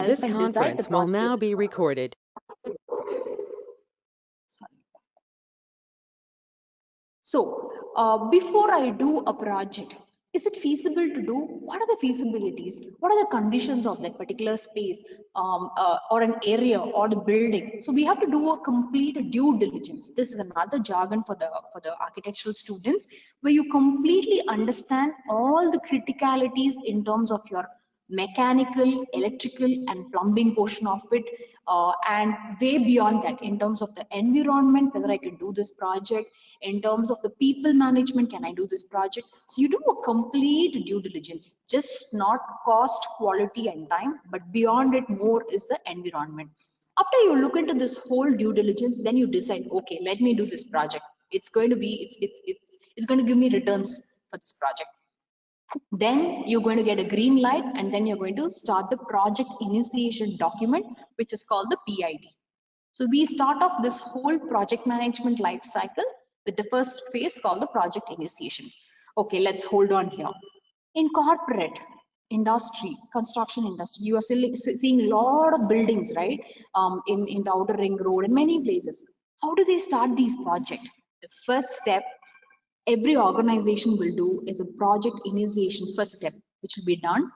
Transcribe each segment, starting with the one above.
This and decide the conference will project now is. be recorded. Sorry. So, before I do a project, is it feasible to do? What are the feasibilities? What are the conditions of that particular space or an area or the building? So we have to do a complete due diligence. This is another jargon for the architectural students, where you completely understand all the criticalities in terms of your mechanical, electrical, and plumbing portion of it, and way beyond that in terms of the environment, whether I can do this project, in terms of the people management, can I do this project? So you do a complete due diligence, just not cost, quality, and time, but beyond it, more is the environment. After you look into this whole due diligence, then you decide, okay, let me do this project. It's going to be, it's going to give me returns for this project. Then you're going to get a green light, and then you're going to start the project initiation document, which is called the PID. So we start off this whole project management life cycle with the first phase called the project initiation. Okay, let's hold on here. In corporate industry, construction industry, you are seeing a lot of buildings, right? In the outer ring road and many places. How do they start these projects? The first step every organization will do is a project initiation first step, which will be done,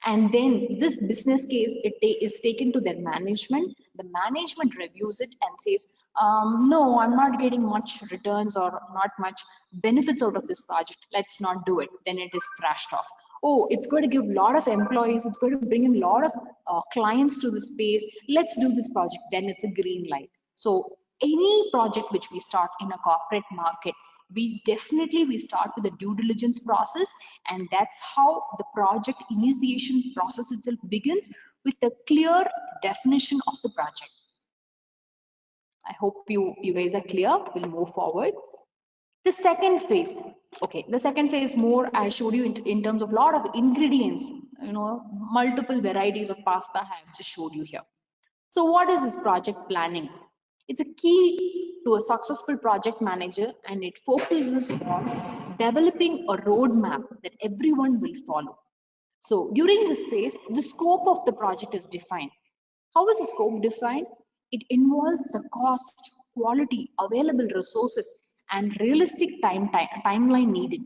and then this business case is taken to their management. The management reviews it and says, no, I'm not getting much returns or not much benefits out of this project, let's not do it. Then it is thrashed off. Oh, it's going to give a lot of employees, it's going to bring in a lot of clients to the space, let's do this project. Then it's a green light. So any project which we start in a corporate market, we start with the due diligence process, and that's how the project initiation process itself begins, with a clear definition of the project. I hope you guys are clear. We'll move forward. The second phase, okay, the second phase more I showed you in terms of a lot of ingredients, multiple varieties of pasta I have just showed you here. So what is this project planning? It's a key to a successful project manager, and it focuses on developing a roadmap that everyone will follow. So during this phase, the scope of the project is defined. How is the scope defined? It involves the cost, quality, available resources, and realistic timeline needed.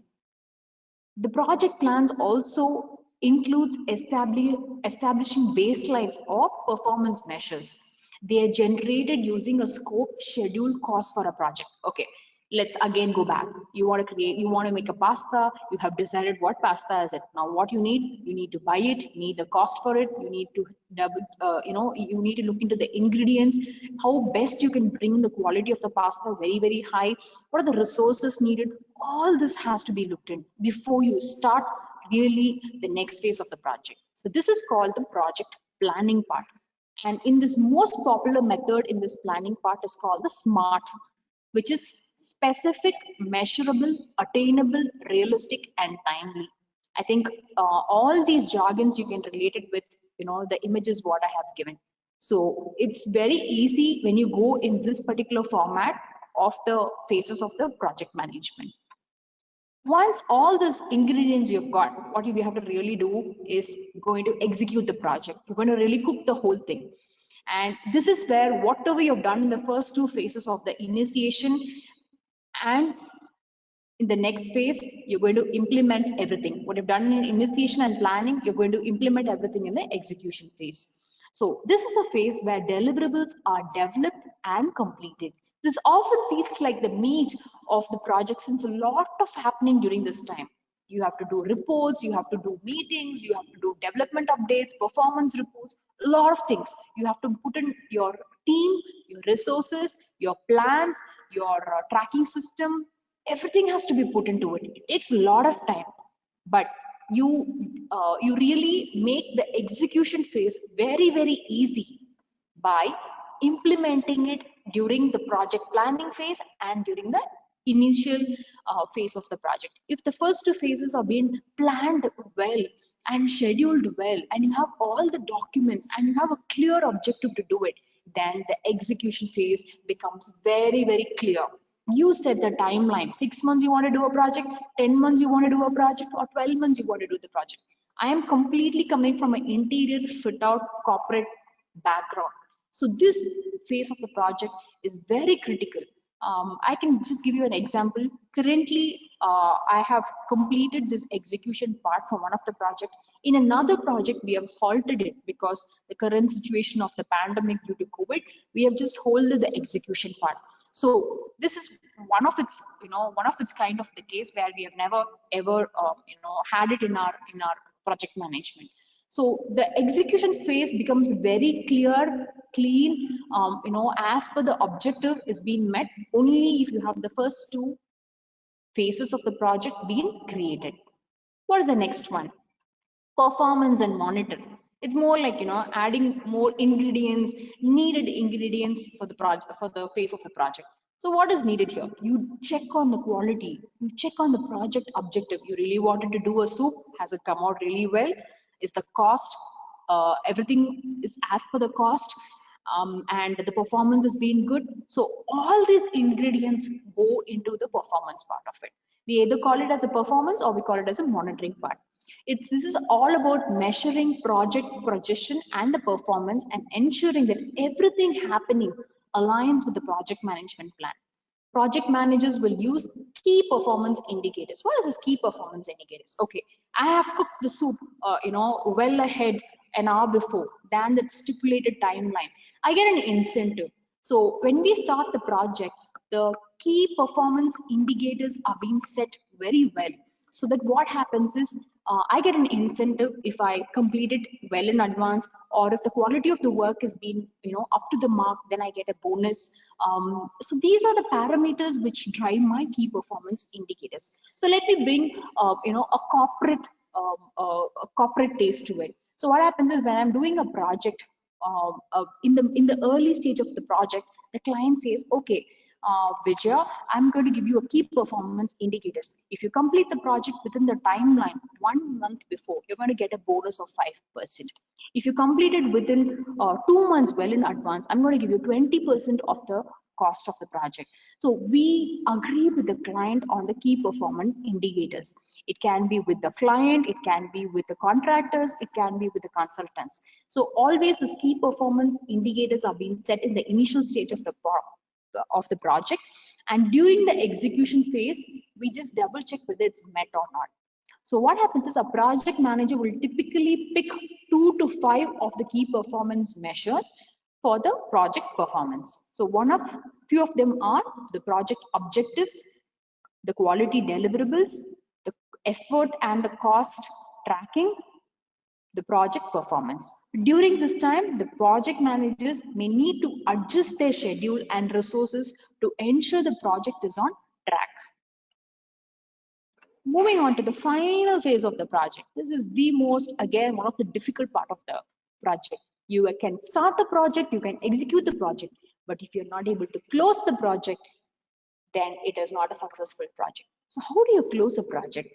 The project plans also includes establishing baselines or performance measures. They are generated using a scope, schedule, cost for a project. Okay, let's again go back. You want to make a pasta, you have decided what pasta is it. Now what you need to buy it, you need the cost for it, you need to you need to look into the ingredients, how best you can bring the quality of the pasta very, very high, what are the resources needed. All this has to be looked in before you start really the next phase of the project. So this is called the project planning part. And in this most popular method in this planning part is called the SMART, which is specific, measurable, attainable, realistic, and timely. I think all these jargons you can relate it with, the images what I have given. So it's very easy when you go in this particular format of the phases of the project management. Once all these ingredients you've got, what you have to really do is going to execute the project. You're going to really cook the whole thing. And this is where whatever you've done in the first two phases of the initiation, and in the next phase, you're going to implement everything. What you've done in initiation and planning, you're going to implement everything in the execution phase. So this is a phase where deliverables are developed and completed. This often feels like the meat of the project, since a lot of happening during this time. You have to do reports, you have to do meetings, you have to do development updates, performance reports, a lot of things. You have to put in your team, your resources, your plans, your tracking system. Everything has to be put into it. It takes a lot of time, but you really make the execution phase very, very easy by implementing it during the project planning phase and during the initial phase of the project. If the first two phases are being planned well and scheduled well, and you have all the documents and you have a clear objective to do it, then the execution phase becomes very, very clear. You set the timeline. 6 months you want to do a project, 10 months you want to do a project, or 12 months you want to do the project. I am completely coming from an interior fit out corporate background. So this phase of the project is very critical. I can just give you an example. Currently, I have completed this execution part for one of the project. In another project, we have halted it because the current situation of the pandemic due to COVID, we have just halted the execution part. So this is one of its kind of the case where we have never ever had it in our project management. So the execution phase becomes very clear, clean, as per the objective is being met only if you have the first two phases of the project being created. What is the next one? Performance and monitor. It's more like adding more ingredients, needed ingredients for the project, for the phase of the project. So what is needed here? You check on the quality, you check on the project objective. You really wanted to do a soup, has it come out really well? Is the cost, everything is as per the cost, and the performance has been good. So all these ingredients go into the performance part of it. We either call it as a performance or we call it as a monitoring part. This is all about measuring project projection and the performance and ensuring that everything happening aligns with the project management plan. Project managers will use key performance indicators. What is this key performance indicators? Okay, I have cooked the soup, well ahead an hour before than the stipulated timeline. I get an incentive. So when we start the project, the key performance indicators are being set very well, so that what happens is I get an incentive if I complete it well in advance, or if the quality of the work is being up to the mark, then I get a bonus. So these are the parameters which drive my key performance indicators. So let me bring a corporate taste to it. So what happens is when I'm doing a project, in the early stage of the project, the client says, okay, Vijaya, I'm going to give you a key performance indicators. If you complete the project within the timeline 1 month before, you're going to get a bonus of 5%. If you complete it within 2 months well in advance, I'm going to give you 20% of the cost of the project. So we agree with the client on the key performance indicators. It can be with the client, it can be with the contractors, it can be with the consultants. So always these key performance indicators are being set in the initial stage of the project, and during the execution phase we just double check whether it's met or not. So what happens is a project manager will typically pick 2 to 5 of the key performance measures for the project performance. So few of them are the project objectives, the quality deliverables, the effort and the cost tracking, the project performance. During this time, the project managers may need to adjust their schedule and resources to ensure the project is on track. Moving on to the final phase of the project. This is the most, again, one of the difficult part of the project. You can start the project, you can execute the project, but if you're not able to close the project, then it is not a successful project. So how do you close a project?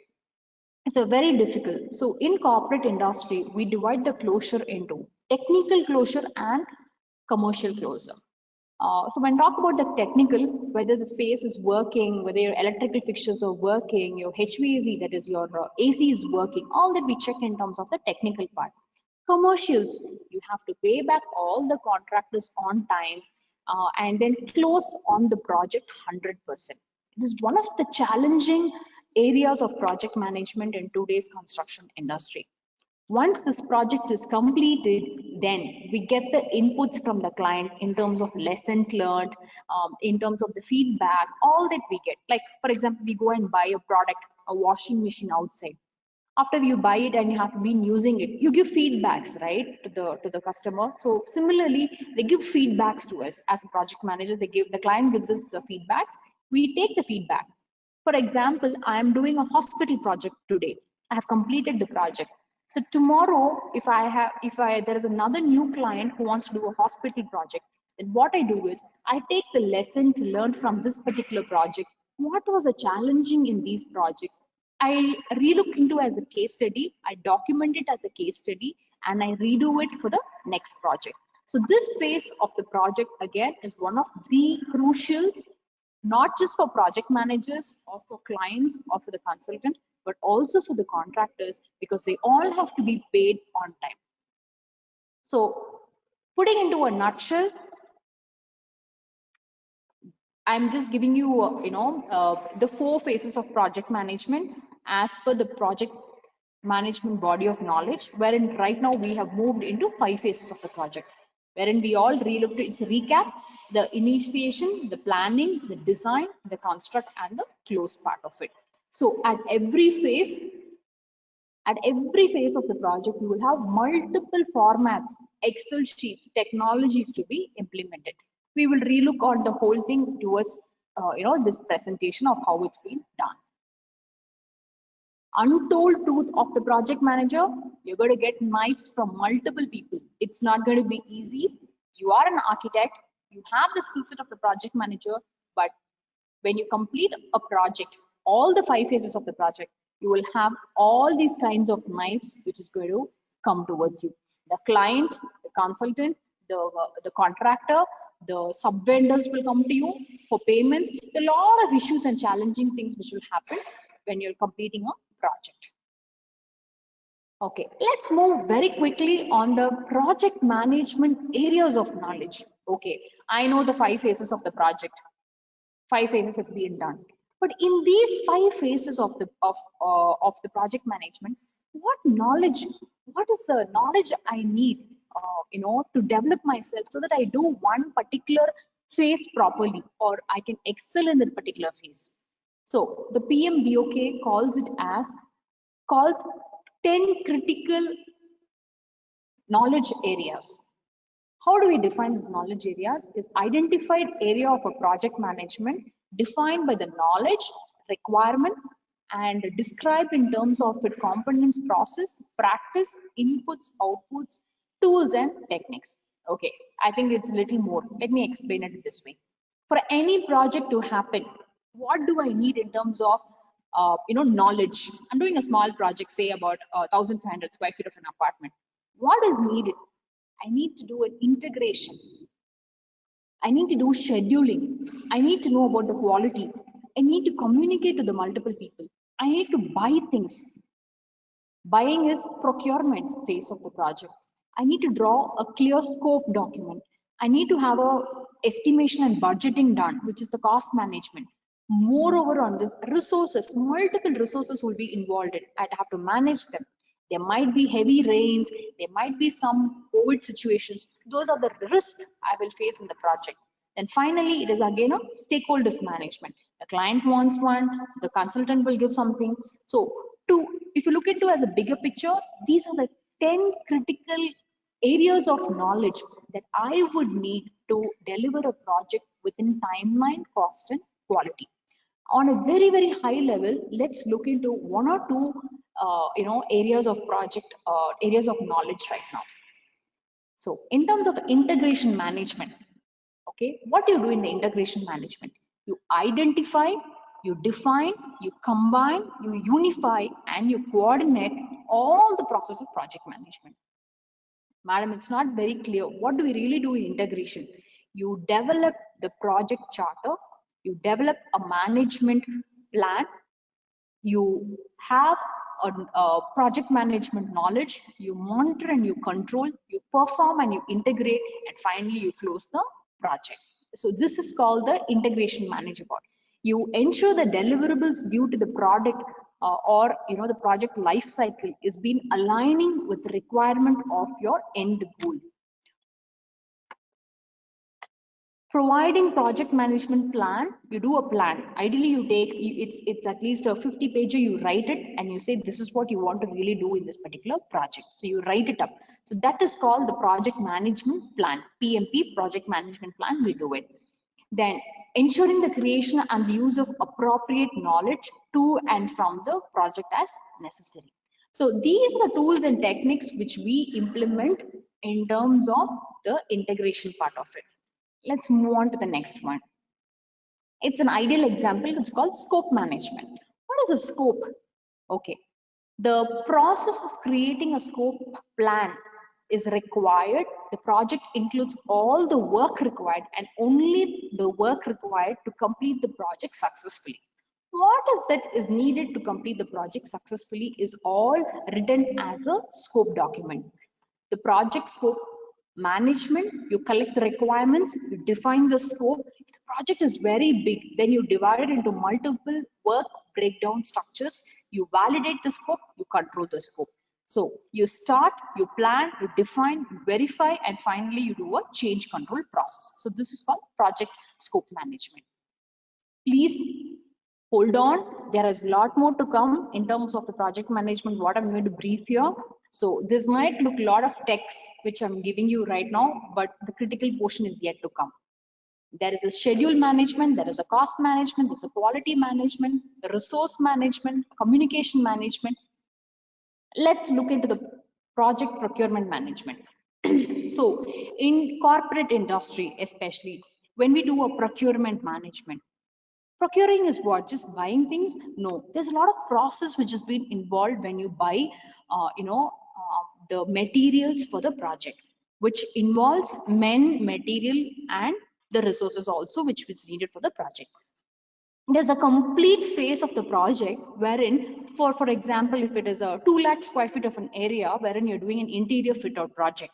It's a very difficult. So in corporate industry, we divide the closure into technical closure and commercial closure. So when talk about the technical, whether the space is working, whether your electrical fixtures are working, your HVAC, that is your AC is working, all that we check in terms of the technical part. Commercials, you have to pay back all the contractors on time, and then close on the project 100%. It is one of the challenging areas of project management in today's construction industry. Once this project is completed, then we get the inputs from the client in terms of lessons learned, in terms of the feedback, all that we get. Like, for example, we go and buy a product, a washing machine outside. After you buy it and you have been using it, you give feedbacks, right, to the customer. So similarly, they give feedbacks to us as a project manager. The client gives us the feedbacks. We take the feedback. For example, I am doing a hospital project today. I have completed the project. So tomorrow, if there is another new client who wants to do a hospital project, then what I do is I take the lesson to learn from this particular project. What was a challenging in these projects? I relook into as a case study, I document it as a case study, and I redo it for the next project. So this phase of the project again is one of the crucial, not just for project managers or for clients or for the consultant, but also for the contractors, because they all have to be paid on time. So putting into a nutshell, I'm just giving you, the 4 phases of project management as per the project management body of knowledge, wherein right now we have moved into 5 phases of the project, wherein we all relooked, it's a recap, the initiation, the planning, the design, the construct, and the close part of it. So at every phase of the project, you will have multiple formats, Excel sheets, technologies to be implemented. We will relook on the whole thing towards, this presentation of how it's been done. Untold truth of the project manager, you're going to get knives from multiple people. It's not going to be easy. You are an architect, you have the skill set of the project manager, but when you complete a project, all the 5 phases of the project, you will have all these kinds of knives which is going to come towards you. The client, the consultant, the contractor, the sub vendors will come to you for payments. There are a lot of issues and challenging things which will happen when you're completing a project. Okay, let's move very quickly on the project management areas of knowledge. Okay, I know the 5 phases of the project. 5 phases has been done, but in these 5 phases of the project management, what is the knowledge I need, to develop myself so that I do one particular phase properly, or I can excel in that particular phase. So the PMBOK calls 10 critical knowledge areas. How do we define these knowledge areas? Is identified area of a project management defined by the knowledge, requirement, and described in terms of its components, process, practice, inputs, outputs, tools, and techniques. Okay, I think it's a little more. Let me explain it this way. For any project to happen, what do I need in terms of knowledge? I'm doing a small project, say about 1,500 square feet of an apartment. What is needed? I need to do an integration. I need to do scheduling. I need to know about the quality. I need to communicate to the multiple people. I need to buy things. Buying is procurement phase of the project. I need to draw a clear scope document. I need to have a estimation and budgeting done, which is the cost management. Moreover, on this, resources, multiple resources will be involved in. I have to manage them. There might be heavy rains, there might be some COVID situations. Those are the risks I will face in the project. And finally, it is again a stakeholders management. The client wants one, the consultant will give something. So, if you look into as a bigger picture, these are the 10 critical areas of knowledge that I would need to deliver a project within timeline, cost, and quality. On a very, very high level, let's look into one or two, areas of project, areas of knowledge right now. So in terms of integration management, okay, what do you do in the integration management? You identify, you define, you combine, you unify, and you coordinate all the process of project management. Madam, it's not very clear. What do we really do in integration? You develop the project charter, you develop a management plan, you have a project management knowledge, you monitor and you control, you perform and you integrate, and finally you close the project. So this is called the integration manager board. You ensure the deliverables due to the product, or the project life cycle is being aligning with the requirement of your end goal. Providing project management plan, you do a plan. Ideally, it's at least a 50-pager. You write it and you say this is what you want to really do in this particular project. So you write it up. So that is called the project management plan. PMP, project management plan. We do it. Then ensuring the creation and the use of appropriate knowledge to and from the project as necessary. So these are the tools and techniques which we implement in terms of the integration part of it. Let's move on to the next one. It's an ideal example. It's called scope management. What is a scope? Okay. The process of creating a scope plan is required. The project includes all the work required and only the work required to complete the project successfully. What is that is needed to complete the project successfully is all written as a scope document. The project scope management, you collect the requirements, you define the scope. If the project is very big, then you divide it into multiple work breakdown structures. You validate the scope, you control the scope. So you start, you plan, you define, you verify, and finally you do a change control process. So this is called project scope management. Please hold on. There is a lot more to come in terms of the project management, what I'm going to brief here. So this might look a lot of text which I'm giving you right now, but the critical portion is yet to come. There is a schedule management, there is a cost management, there's a quality management, resource management, communication management. Let's look into the project procurement management. So in corporate industry, especially when we do a procurement management, procuring is what, just buying things? No, there's a lot of process which has been involved when you buy the materials for the project, which involves men, material, and the resources also which is needed for the project. There's a complete phase of the project wherein, for example, if it is a 2 lakh square feet of an area wherein you're doing an interior fit out project,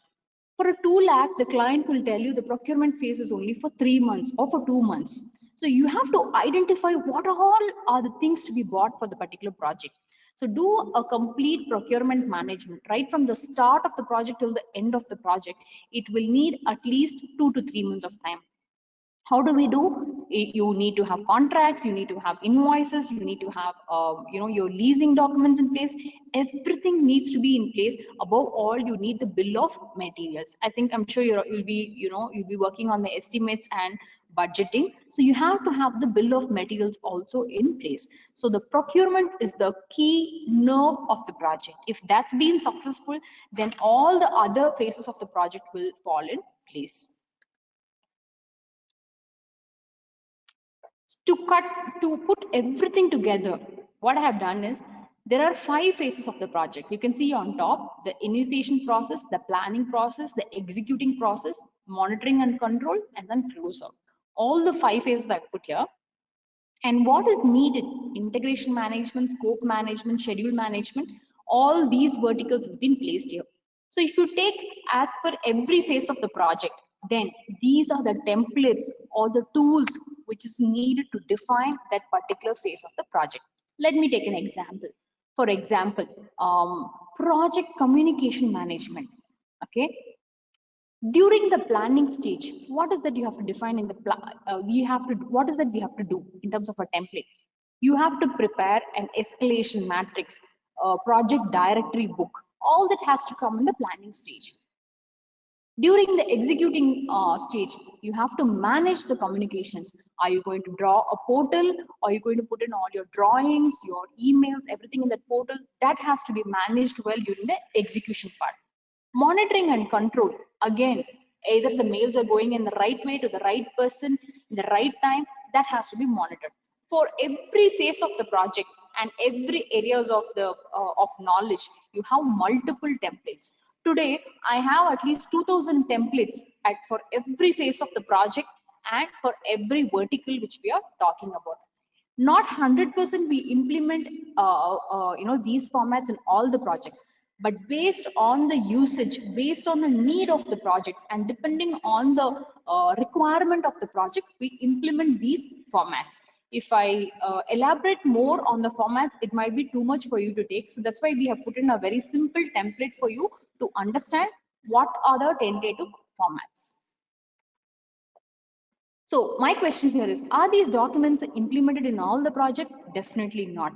for a 2 lakh, the client will tell you the procurement phase is only for 3 months or for 2 months. So you have to identify what all are the things to be bought for the particular project. So do a complete procurement management right from the start of the project till the end of the project. It will need at least 2 to 3 months of time. How do we do? You need to have contracts, you need to have invoices, you need to have your leasing documents in place. Everything needs to be in place. Above all, you need the bill of materials. I think, I'm sure you'll be working on the estimates and budgeting, so you have to have the bill of materials also in place. So the procurement is the key nerve of the project. If that's been successful, then all the other phases of the project will fall in place. To put everything together, what I have done is, there are 5 phases of the project. You can see on top: the initiation process, the planning process, the executing process, monitoring and control, and then close out. All the 5 phases I've put here. And what is needed: integration management, scope management, schedule management. All these verticals has been placed here. So if you take as per every phase of the project, then these are the templates or the tools which is needed to define that particular phase of the project. Let me take an example. For example, project communication management. Okay, during the planning stage, what is that you have to define in the what is that we have to do in terms of a template? You have to prepare an escalation matrix, a project directory book. All that has to come in the planning stage. During the executing stage, you have to manage the communications. Are you going to draw a portal? Are you going to put in all your drawings, your emails, everything in that portal? That has to be managed well during the execution part. Monitoring and control, again, either the mails are going in the right way to the right person in the right time. That has to be monitored. For every phase of the project and every areas of the of knowledge, you have multiple templates. Today I have at least 2000 templates for every phase of the project and for every vertical which we are talking about. Not 100% we implement these formats in all the projects, but based on the usage, based on the need of the project, and depending on the requirement of the project, we implement these formats. If I elaborate more on the formats, it might be too much for you to take, so that's why we have put in a very simple template for you to understand what are the tentative formats. So my question here is, are these documents implemented in all the project? Definitely not.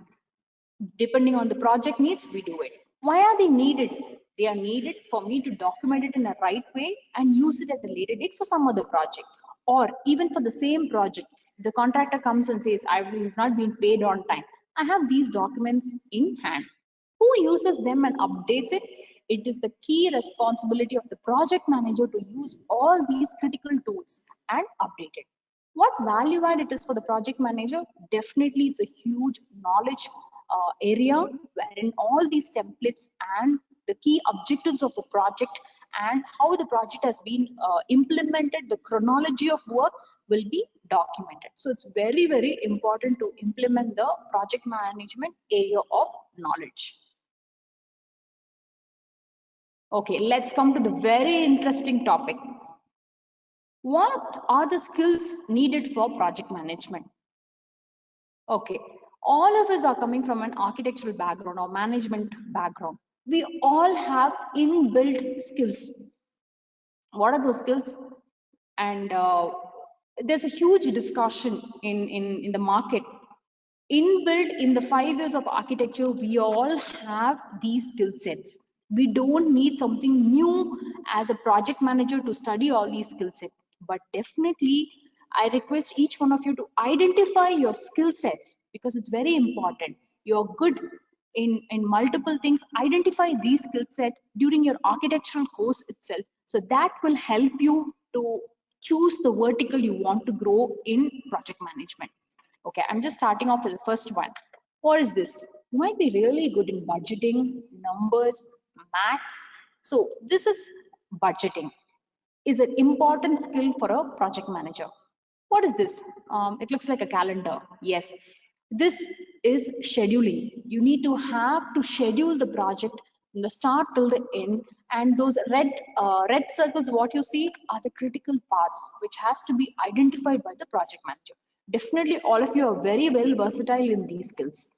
Depending on the project needs, we do it. Why are they needed? They are needed for me to document it in a right way and use it at a later date for some other project. Or even for the same project, the contractor comes and says, he's not been paid on time. I have these documents in hand. Who uses them and updates it? It is the key responsibility of the project manager to use all these critical tools and update it. What value add it is for the project manager? Definitely, it's a huge knowledge area wherein all these templates and the key objectives of the project and how the project has been implemented, the chronology of work, will be documented. So it's very, very important to implement the project management area of knowledge. Okay, let's come to the very interesting topic. What are the skills needed for project management? Okay, all of us are coming from an architectural background or management background. We all have inbuilt skills. What are those skills? And there's a huge discussion in the market. Inbuilt in the 5 years of architecture, we all have these skill sets. We don't need something new as a project manager to study all these skill sets, but definitely I request each one of you to identify your skill sets, because it's very important. You're good in multiple things. Identify these skill set during your architectural course itself, so that will help you to choose the vertical you want to grow in project management. Okay, I'm just starting off with the first one. What is this? You might be really good in budgeting, numbers, maths. So this is budgeting. Is an important skill for a project manager. What is this? It looks like a calendar. Yes, this is scheduling. You need to have to schedule the project from the start till the end, and those red circles, what you see, are the critical parts which has to be identified by the project manager. Definitely, all of you are very well versatile in these skills.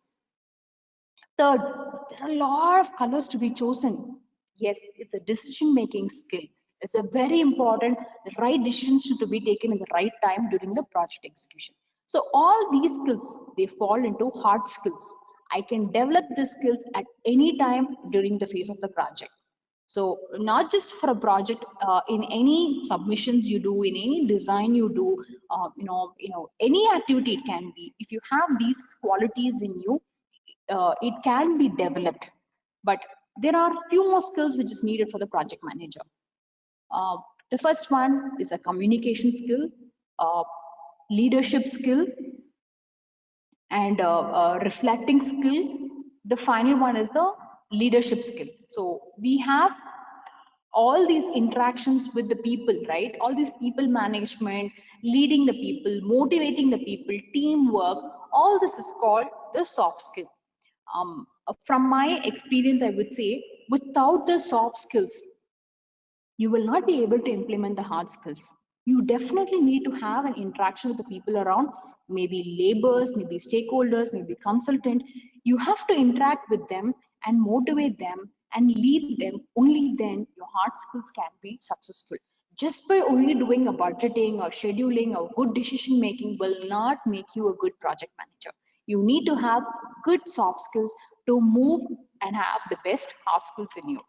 Third, there are a lot of colors to be chosen. Yes, it's a decision making skill. It's a very important, the right decisions to be taken in the right time during the project execution. So all these skills, they fall into hard skills. I can develop these skills at any time during the phase of the project. So not just for a project, in any submissions you do, in any design you do, any activity it can be. If you have these qualities in you, it can be developed. But there are few more skills which is needed for the project manager. Uh, the first one is a communication skill, uh, leadership skill, and reflecting skill. The final one is the leadership skill. So we have all these interactions with the people, right? All these people management, leading the people, motivating the people, teamwork, all this is called the soft skill. From my experience, I would say without the soft skills, you will not be able to implement the hard skills. You definitely need to have an interaction with the people around, maybe laborers, maybe stakeholders, maybe consultant. You have to interact with them and motivate them and lead them. Only then your hard skills can be successful. Just by only doing a budgeting or scheduling or good decision making will not make you a good project manager. You need to have good soft skills to move and have the best hard skills in you.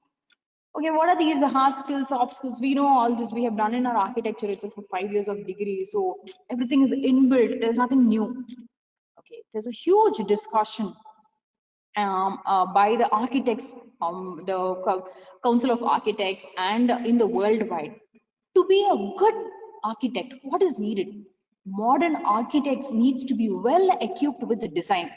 Okay, what are these hard skills, soft skills? We know all this. We have done in our architecture itself for 5 years of degree. So everything is inbuilt. There's nothing new. Okay, there's a huge discussion by the architects, the Council of Architects, and in the worldwide. To be a good architect, what is needed? Modern architects needs to be well equipped with the design.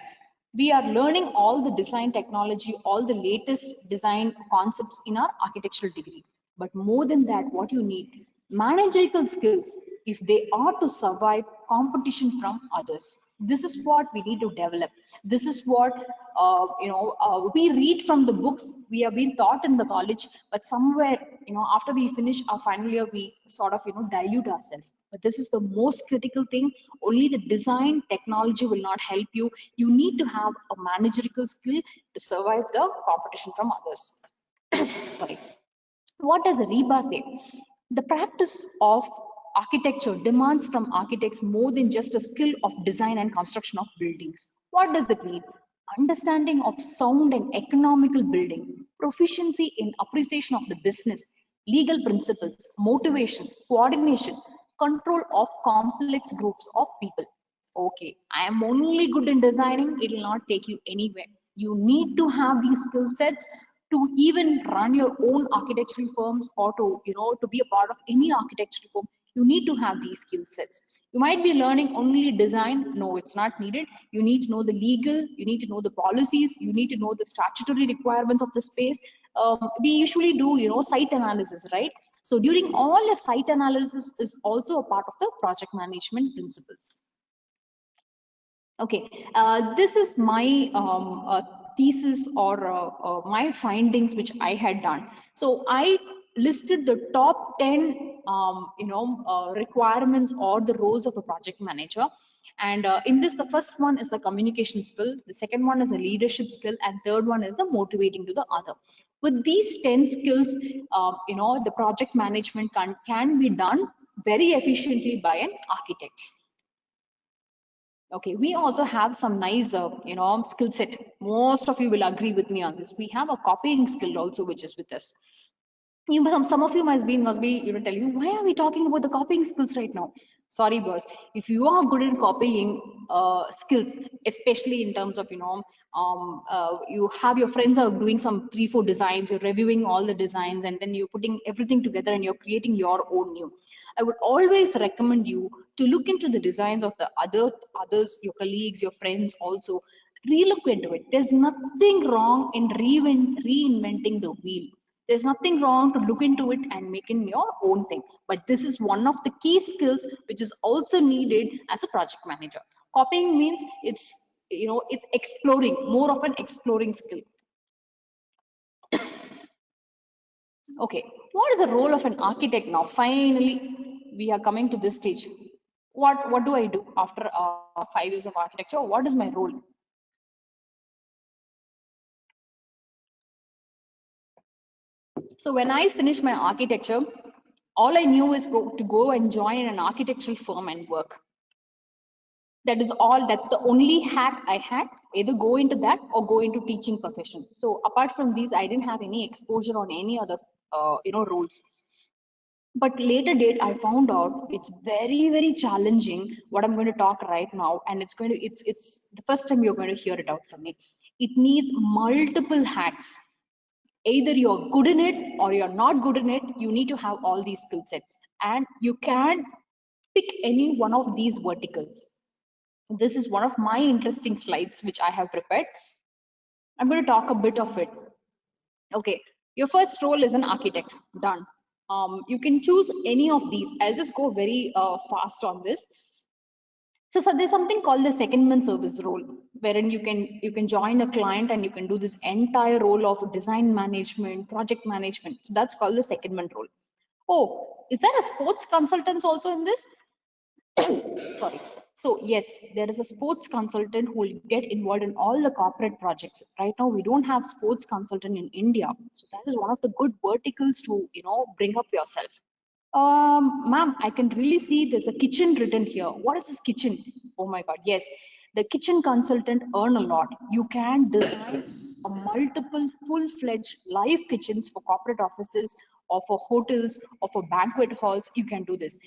We are learning all the design technology, all the latest design concepts in our architectural degree. But more than that, what you need, managerial skills, if they are to survive competition from others. This is what we need to develop. This is what we read from the books. We have been taught in the college, but somewhere, after we finish our final year, we sort of dilute ourselves. But this is the most critical thing. Only the design technology will not help you. You need to have a managerial skill to survive the competition from others. Sorry. What does REBA say? The practice of architecture demands from architects more than just a skill of design and construction of buildings. What does it mean? Understanding of sound and economical building, proficiency in appreciation of the business, legal principles, motivation, coordination, control of complex groups of people. Okay, I am only good in designing, it will not take you anywhere. You need to have these skill sets to even run your own architectural firms, or to be a part of any architectural firm. You need to have these skill sets. You might be learning only design. No, it's not needed. You need to know the legal, you need to know the policies, you need to know the statutory requirements of the space. We usually do site analysis, right? So during all the site analysis is also a part of the project management principles. Okay, this is my thesis or my findings which I had done. So I listed the top 10 requirements or the roles of a project manager. And in this, the first one is the communication skill, the second one is the leadership skill, and third one is the motivating to the other. With these 10 skills, the project management can be done very efficiently by an architect. Okay, we also have some nice, skill set. Most of you will agree with me on this. We have a copying skill also, which is with us. Some of you must be, telling, why are we talking about the copying skills right now? Sorry, boss. If you are good in copying skills, especially in terms of, you have your friends are doing some 3, 4 designs, you're reviewing all the designs, and then you're putting everything together and you're creating your own new. I would always recommend you to look into the designs of the others, your colleagues, your friends also. Relook into it. There's nothing wrong in reinventing the wheel. There's nothing wrong to look into it and make it your own thing. But this is one of the key skills which is also needed as a project manager. Copying means it's exploring, more of an exploring skill. Okay, what is the role of an architect now? Finally, we are coming to this stage. What do I do after 5 years of architecture? What is my role? So when I finished my architecture, all I knew is to go and join an architectural firm and work. That is all. That's the only hat I had. Either go into that or go into teaching profession. So apart from these, I didn't have any exposure on any other roles. But later date I found out it's very challenging what I'm going to talk right now, and it's the first time you're going to hear it out from me. It needs multiple hats. Either you're good in it or you're not good in it. You need to have all these skill sets, and you can pick any one of these verticals. This is one of my interesting slides which I have prepared. I'm going to talk a bit of it. Okay, your first role is an architect. Done. You can choose any of these. I'll just go very fast on this. So there's something called the secondment service role, wherein you can join a client and you can do this entire role of design management, project management. So that's called the secondment role. Oh, is there a sports consultants also in this? Sorry. So yes, there is a sports consultant who will get involved in all the corporate projects. Right now, we don't have sports consultant in India, so that is one of the good verticals to bring up yourself. Ma'am, I can really see there's a kitchen written here. What is this kitchen? Oh my God, yes. The kitchen consultant earn a lot. You can design a multiple full-fledged live kitchens for corporate offices or for hotels or for banquet halls. You can do this.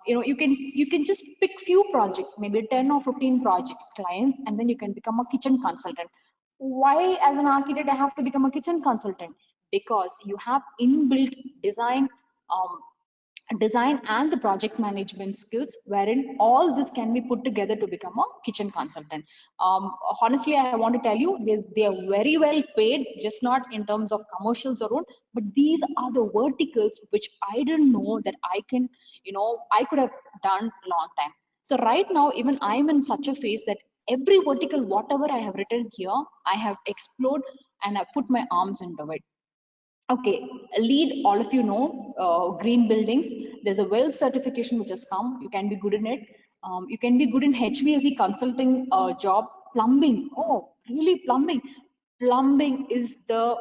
You can just pick few projects, maybe 10 or 15 projects, clients, and then you can become a kitchen consultant. Why, as an architect, I have to become a kitchen consultant? Because you have inbuilt um, design and the project management skills, wherein all this can be put together to become a kitchen consultant. Honestly, I want to tell you this, they are very well paid, just not in terms of commercials or own, but these are the verticals which I didn't know that I could have done long time. So right now, even I'm in such a phase that every vertical, whatever I have written here, I have explored and I put my arms into it. Okay, lead, all of you know, green buildings. There's a well certification which has come. You can be good in it. You can be good in HVAC consulting job. Plumbing. Oh, really plumbing? Plumbing is the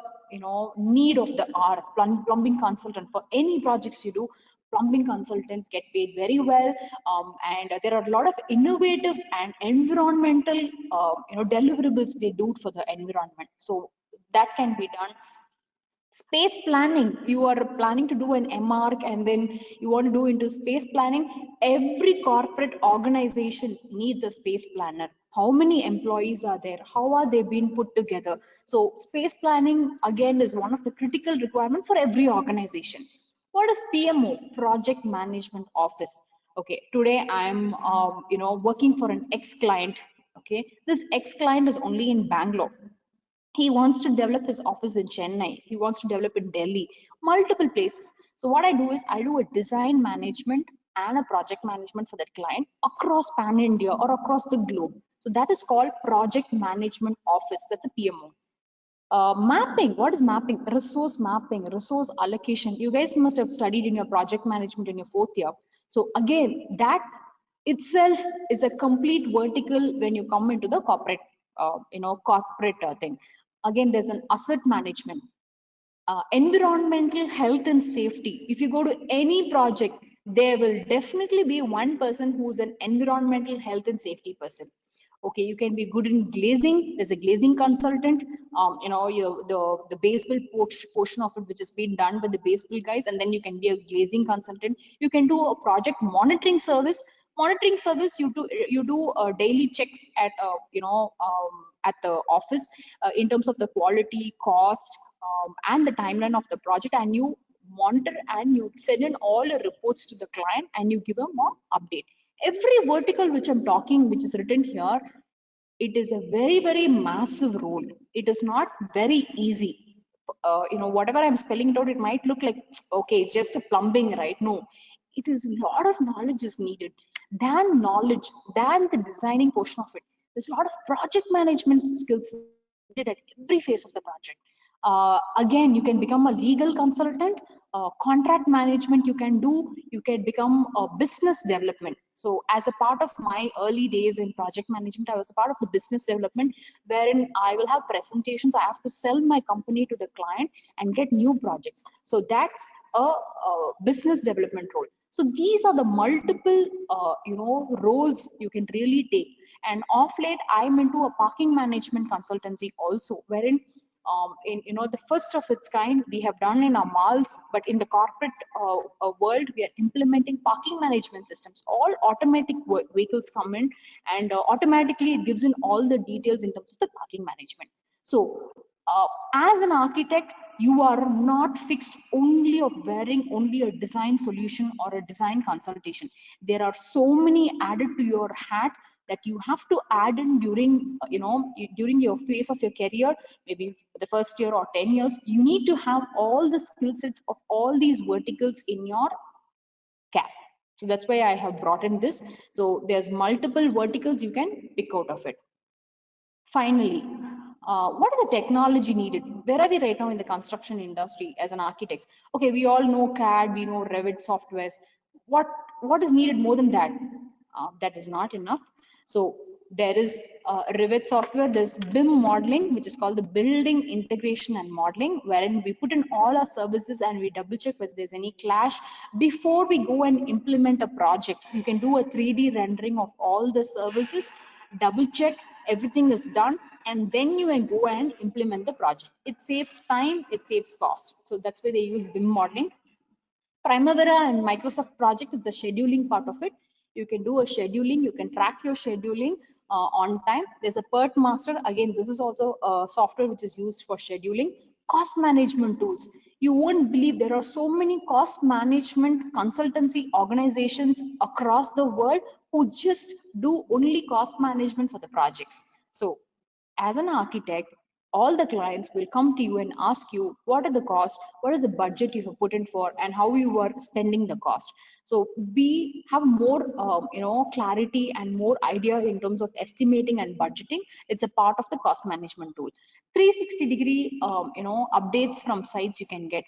need of the hour. Plumbing consultant for any projects you do. Plumbing consultants get paid very well, and there are a lot of innovative and environmental deliverables they do for the environment. So that can be done. Space planning, you are planning to do an MArch and then you want to do into space planning. Every corporate organization needs a space planner. How many employees are there, how are they being put together? So space planning again is one of the critical requirement for every organization. What is PMO? Project Management Office. Okay, today I'm working for an ex client. Okay, this ex client is only in Bangalore. He wants to develop his office in Chennai. He wants to develop in Delhi, multiple places. So what I do is I do a design management and a project management for that client across pan India or across the globe. So that is called project management office. That's a PMO. Mapping, what is mapping? Resource mapping, resource allocation. You guys must have studied in your project management in your fourth year. So again, that itself is a complete vertical when you come into the corporate, corporate thing. Again, there's an asset management, environmental health and safety. If you go to any project, there will definitely be one person who's an environmental health and safety person. Okay, you can be good in glazing. There's a glazing consultant. The base build portion of it, which has been done by the base build guys, and then you can be a glazing consultant. You can do a project monitoring service. Monitoring service, you do daily checks at the office in terms of the quality, cost, and the timeline of the project, and you monitor and you send in all your reports to the client and you give them an update. Every vertical which I'm talking, which is written here, it is a very, very massive role. It is not very easy. Whatever I'm spelling it out, it might look like, okay, just a plumbing, right? No, it is a lot of knowledge is needed. Than knowledge, than the designing portion of it, there's a lot of project management skills needed at every phase of the project. Again, you can become a legal consultant, contract management you can do, you can become a business development. So as a part of my early days in project management, I was a part of the business development, wherein I will have presentations. I have to sell my company to the client and get new projects. So that's a business development role. So these are the multiple roles you can really take. And off late, I'm into a parking management consultancy also, wherein in the first of its kind we have done in our malls, but in the corporate world we are implementing parking management systems. All automatic vehicles come in, and automatically it gives in all the details in terms of the parking management. So as an architect, you are not fixed only of wearing only a design solution or a design consultation. There are so many added to your hat that you have to add in during during your phase of your career, maybe the first year or 10 years. You need to have all the skill sets of all these verticals in your cap. So that's why I have brought in this. So there's multiple verticals you can pick out of it. Finally, what is the technology needed? Where are we right now in the construction industry as an architect? Okay, we all know CAD, we know Revit softwares. What is needed more than that? That is not enough. So there is Revit software, there's BIM modeling, which is called the building integration and modeling, wherein we put in all our services and we double check whether there's any clash before we go and implement a project. You can do a 3D rendering of all the services, double check everything is done, and then you can go and implement the project. It saves time, it saves cost. So that's why they use BIM modeling. Primavera and Microsoft project is the scheduling part of it. You can do a scheduling, you can track your scheduling on time. There's a PERT master. Again, this is also a software which is used for scheduling. Cost management tools. You won't believe there are so many cost management consultancy organizations across the world who just do only cost management for the projects. So as an architect, all the clients will come to you and ask you what are the costs, what is the budget you have put in for, and how you are spending the cost. So we have more clarity and more idea in terms of estimating and budgeting. It's a part of the cost management tool. 360-degree updates from sites you can get.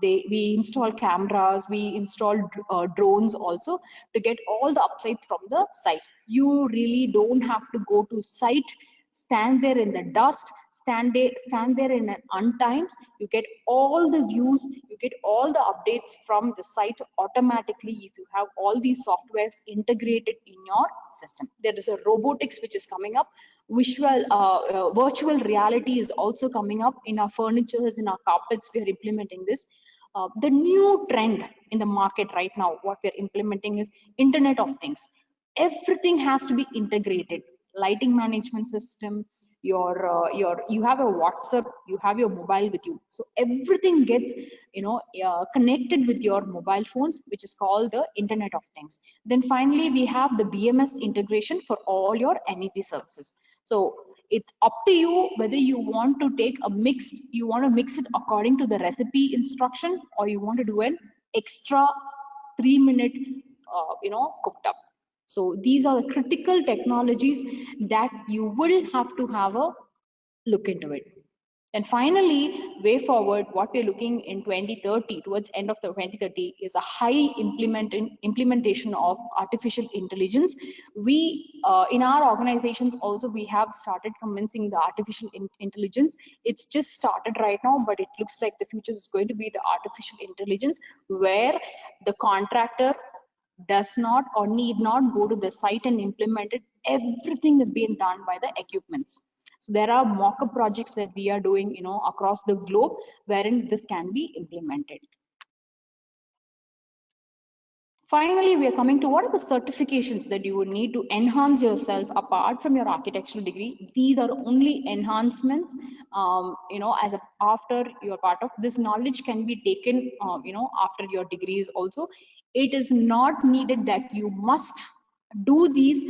We install cameras, we install drones also to get all the upsides from the site. You really don't have to go to site, stand there in the dust, stand there in an untimes. You get all the views, you get all the updates from the site automatically if you have all these softwares integrated in your system. There is a robotics which is coming up. Virtual reality is also coming up in our furnitures, in our carpets. We are implementing this. The new trend in the market right now, what we're implementing is Internet of Things. Everything has to be integrated. Lighting management system, you have a WhatsApp, you have your mobile with you, so everything gets connected with your mobile phones, which is called the Internet of Things. Then finally we have the BMS integration for all your MEP services. So It's up to you whether you want to take a mixed, you want to mix it according to the recipe instruction, or you want to do an extra 3 minute, cooked up. So these are the critical technologies that you will have to have a look into it. And finally, way forward, what we're looking in 2030, towards end of the 2030, is a high implementation of artificial intelligence. We, in our organizations also, we have started convincing the artificial intelligence. It's just started right now, but it looks like the future is going to be the artificial intelligence, where the contractor does not or need not go to the site and implement it. Everything is being done by the equipments. So there are mock-up projects that we are doing, across the globe, wherein this can be implemented. Finally, we are coming to what are the certifications that you would need to enhance yourself apart from your architectural degree. These are only enhancements, as after you're part of this. Knowledge can be taken, after your degrees also. It is not needed that you must do these,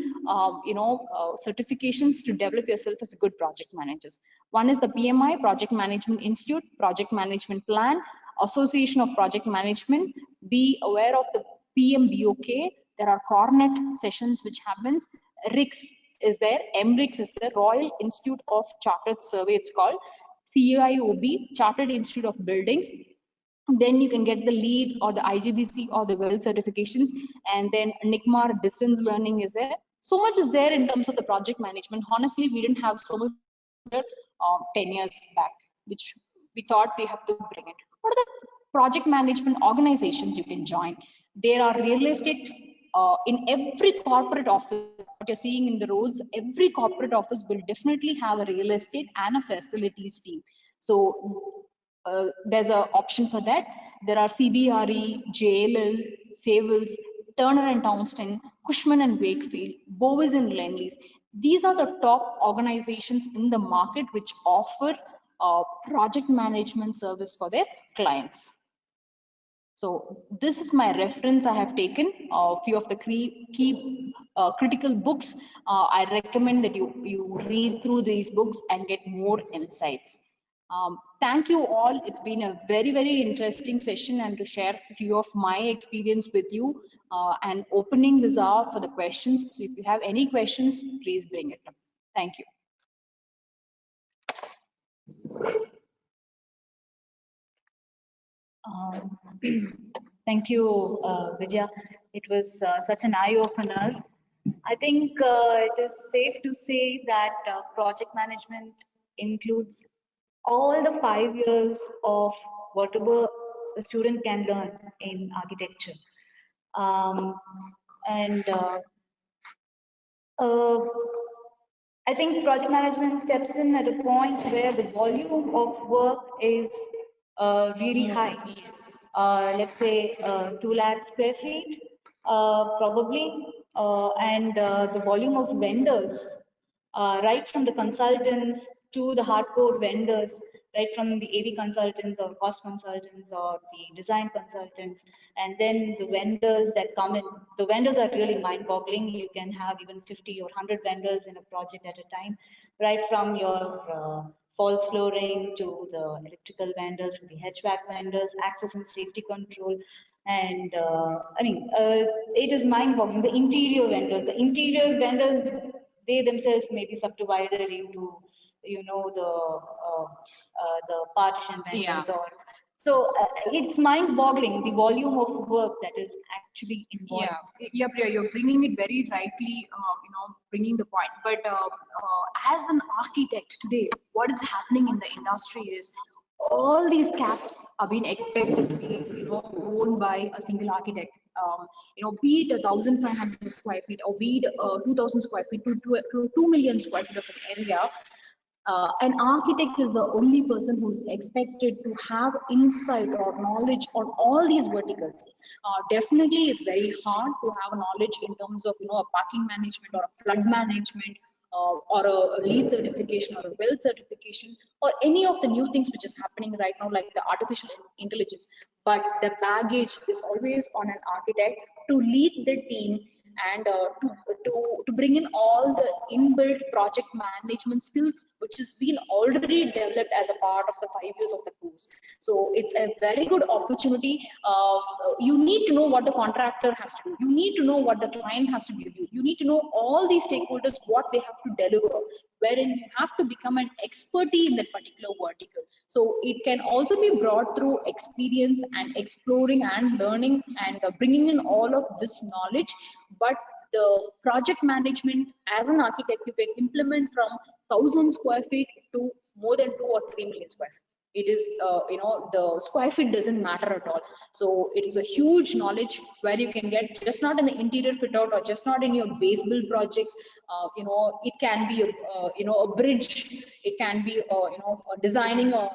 certifications to develop yourself as a good project managers. One is the PMI, Project Management Institute, Project Management Plan, Association of Project Management. Be aware of the PMBOK. There are Cornet sessions which happens. RICS is there. MRICS is the Royal Institute of Chartered Survey, it's called. CIOB, Chartered Institute of Buildings. Then you can get the LEED or the IGBC or the WELL certifications. And then NICMAR, distance learning is there. So much is there in terms of the project management. Honestly, we didn't have so much 10 years back, which we thought we have to bring it. What are the project management organizations you can join? There are real estate in every corporate office. What you're seeing in the roads, every corporate office will definitely have a real estate and a facilities team. So there's an option for that. There are CBRE, JLL, Savills, Turner and Townsend, Cushman and Wakefield, Bowes and Lendlease. These are the top organizations in the market which offer project management service for their clients. So this is my reference. I have taken a few of the key critical books. I recommend that you read through these books and get more insights. Thank you all. It's been a very, very interesting session, and to share a few of my experience with you, and opening this up for the questions. So if you have any questions, please bring it up. Thank you. Thank you, Vijaya. It was such an eye-opener. I think it is safe to say that project management includes all the 5 years of whatever a student can learn in architecture. And uh, I think project management steps in at a point where the volume of work is really high. Yes. Let's say 2 lakh square feet, probably, and the volume of vendors, right from the consultants to the hardcore vendors, right from the AV consultants or cost consultants or the design consultants, and then the vendors that come in. The vendors are really mind-boggling. You can have even 50 or 100 vendors in a project at a time, right from your false flooring to the electrical vendors, to the HVAC vendors, access and safety control. And it is mind-boggling. The interior vendors, they themselves may be subdivided into, the partition vendors, Yeah. or so it's mind-boggling the volume of work that is actually involved. Yeah, Priya, you're bringing it very rightly, bringing the point. But as an architect today, what is happening in the industry is all these caps are being expected to be, owned by a single architect. Be it 1,500 square feet or be it 2,000 square feet to 2 million square feet of an area, an architect is the only person who's expected to have insight or knowledge on all these verticals. Definitely, it's very hard to have knowledge in terms of a parking management or a flood management, or a LEED certification or a WELL certification, or any of the new things which is happening right now, like the artificial intelligence. But the baggage is always on an architect to lead the team and to bring in all the inbuilt project management skills, which has been already developed as a part of the 5 years of the course. So it's a very good opportunity. You need to know what the contractor has to do. You need to know what the client has to give you. You need to know all these stakeholders, what they have to deliver, wherein you have to become an expertise in that particular vertical. So it can also be brought through experience and exploring and learning and bringing in all of this knowledge. But the project management as an architect, you can implement from 1,000 square feet to more than 2 or 3 million square feet. It is the square feet doesn't matter at all. So it is a huge knowledge where you can get just not in the interior fit out or just not in your base build projects. It can be a bridge, it can be designing a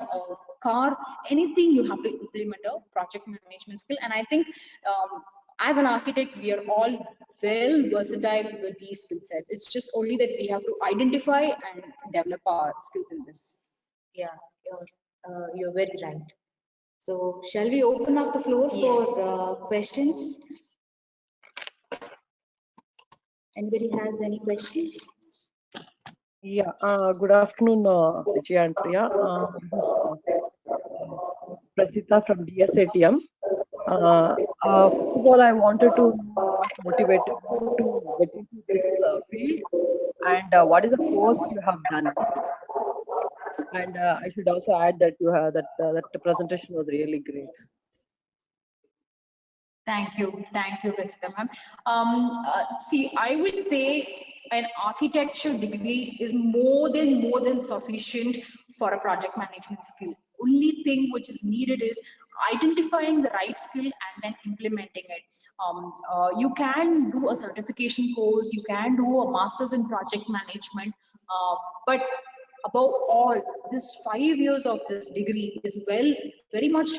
car, anything. You have to implement a project management skill. And I think as an architect, we are all well versatile with these skill sets. It's just only that we have to identify and develop our skills in this. Yeah, you're very right. So shall we open up the floor for questions? Anybody has any questions? Yeah, good afternoon, Vijay and Priya. This is Prasita from DSATM. First of all, I wanted to know what motivated you to get into this field and what is the course you have done. And I should also add that you have that the presentation was really great. Thank you, Rasika ma'am. See, I would say an architecture degree is more than sufficient for a project management skill. Only thing which is needed is identifying the right skill and then implementing it. You can do a certification course, you can do a master's in project management, but above all, this 5 years of this degree is very much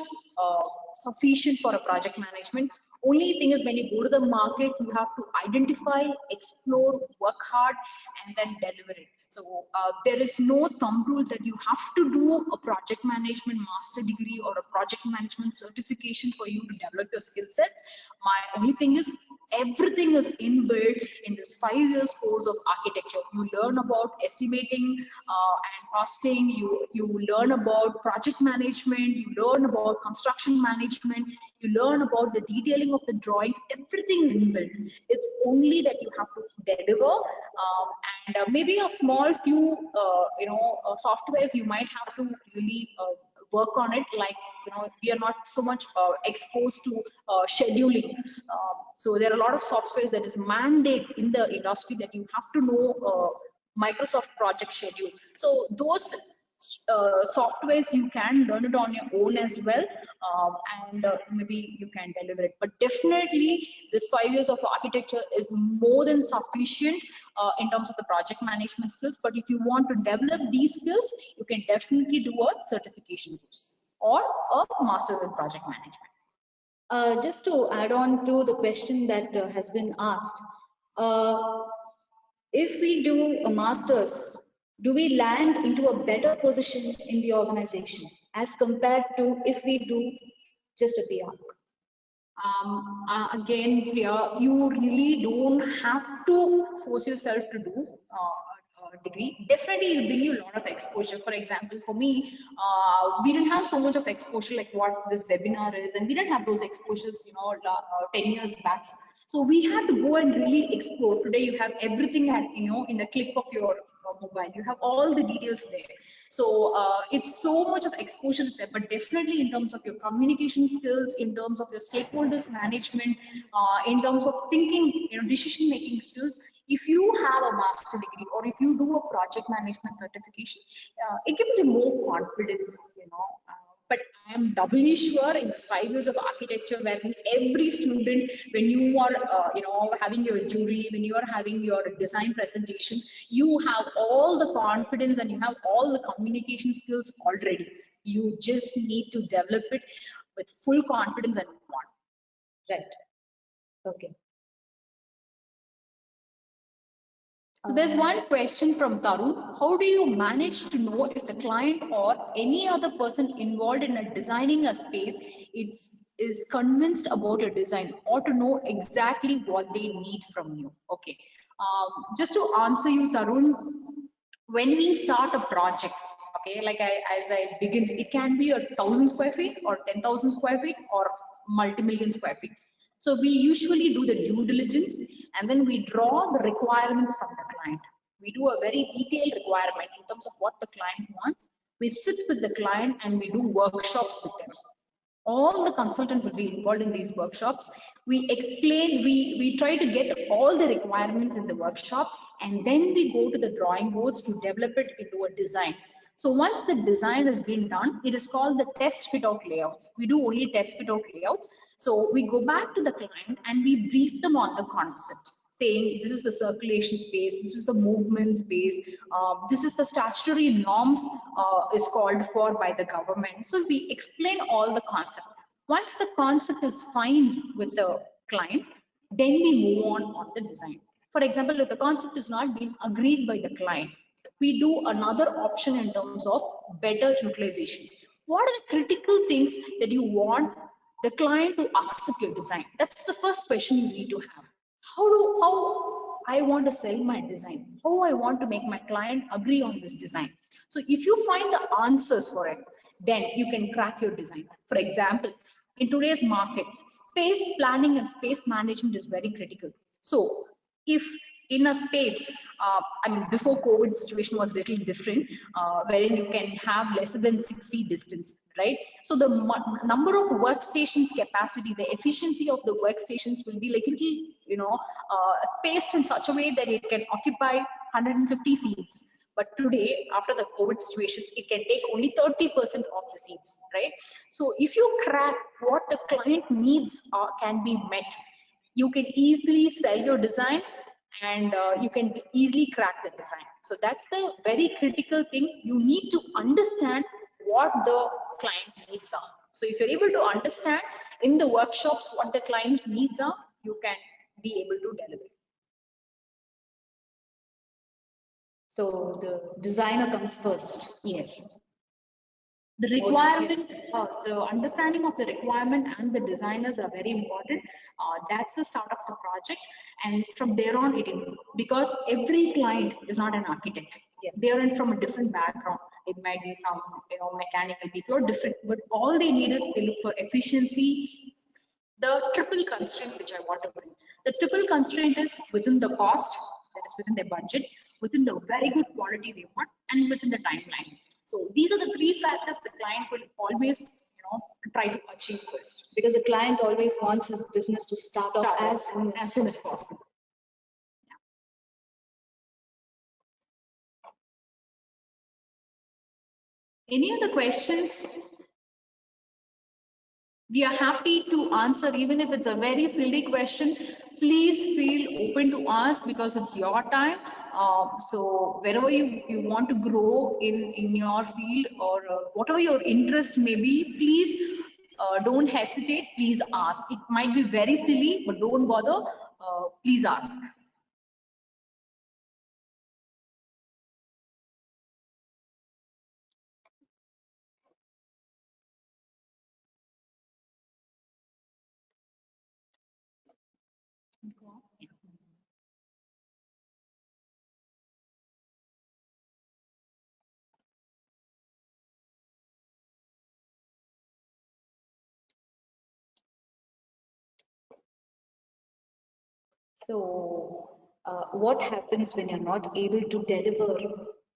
sufficient for a project management. Only thing is when you go to the market, you have to identify, explore, work hard, and then deliver it. So there is no thumb rule that you have to do a project management master degree or a project management certification for you to develop your skill sets. My only thing is everything is inbuilt in this 5 years course of architecture. You learn about estimating and costing, you learn about project management, you learn about construction management, you learn about the detailing of the drawings. Everything is inbuilt. It's only that you have to deliver, and maybe a small few softwares you might have to really work on it, like we are not so much exposed to scheduling. So there are a lot of softwares that is mandate in the industry that you have to know Microsoft project schedule. So those softwares you can learn it on your own as well, and maybe you can deliver it. But definitely this 5 years of architecture is more than sufficient in terms of the project management skills. But if you want to develop these skills, you can definitely do a certification course or a master's in project management. Just to add on to the question that has been asked, if we do a master's, do we land into a better position in the organization as compared to if we do just a PR? Again, Priya, you really don't have to force yourself to do a degree. Definitely, it'll bring you a lot of exposure. For example, for me, we didn't have so much of exposure like what this webinar is, and we didn't have those exposures, 10 years back. So we had to go and really explore. Today, you have everything at in the click of your mobile. You have all the details there. So it's so much of exposure there. But definitely, in terms of your communication skills, in terms of your stakeholders management, in terms of thinking, decision making skills, if you have a master degree or if you do a project management certification, it gives you more confidence. But I am doubly sure in this 5 years of architecture, where every student, when you are, having your jury, when you are having your design presentations, you have all the confidence and you have all the communication skills already. You just need to develop it with full confidence and move on. Right. Okay. So there's one question from Tarun. How do you manage to know if the client or any other person involved in designing a space is convinced about your design or to know exactly what they need from you? Okay. Just to answer you, Tarun, when we start a project, okay, like as I begin, it can be 1,000 square feet or 10,000 square feet or multi-million square feet. So we usually do the due diligence and then we draw the requirements from the client. We do a very detailed requirement in terms of what the client wants. We sit with the client and we do workshops with them. All the consultant will be involved in these workshops. We explain, we try to get all the requirements in the workshop, and then we go to the drawing boards to develop it into a design. So once the design has been done, it is called the test fit out layouts. We do only test fit out layouts. So we go back to the client and we brief them on the concept, saying this is the circulation space, this is the movement space, this is the statutory norms is called for by the government. So we explain all the concept. Once the concept is fine with the client, then we move on the design. For example, if the concept is not being agreed by the client, we do another option in terms of better utilization. What are the critical things that you want the client to accept your design? That's the first question you need to have. How I want to sell my design, how I want to make my client agree on this design. So if you find the answers for it, then you can crack your design. For example, in today's market, space planning and space management is very critical. So if in a space, I mean, before COVID situation was little different, wherein you can have less than 6 feet distance, right? So the number of workstations capacity, the efficiency of the workstations will be like little, spaced in such a way that it can occupy 150 seats. But today, after the COVID situations, it can take only 30% of the seats, right? So if you crack what the client needs can be met, you can easily sell your design and you can easily crack the design. So that's the very critical thing. You need to understand what the client needs are. So if you're able to understand in the workshops what the client's needs are, you can be able to deliver. So the designer comes first. Yes. The requirement, the understanding of the requirement and the designers are very important. That's the start of the project, and from there on, because every client is not an architect. Yeah. They are in from a different background. It might be some, mechanical people or different, but all they need is they look for efficiency. The triple constraint which I want to bring. The triple constraint is within the cost, that is within their budget, within the very good quality they want, and within the timeline. So these are the three factors the client will always, try to achieve first. Because the client always wants his business to start off As soon as possible. Any other questions? We are happy to answer, even if it's a very silly question. Please feel open to ask because it's your time. So wherever you want to grow in your field or whatever your interest may be, please don't hesitate. Please ask. It might be very silly, but don't bother. Please ask. So, what happens when you're not able to deliver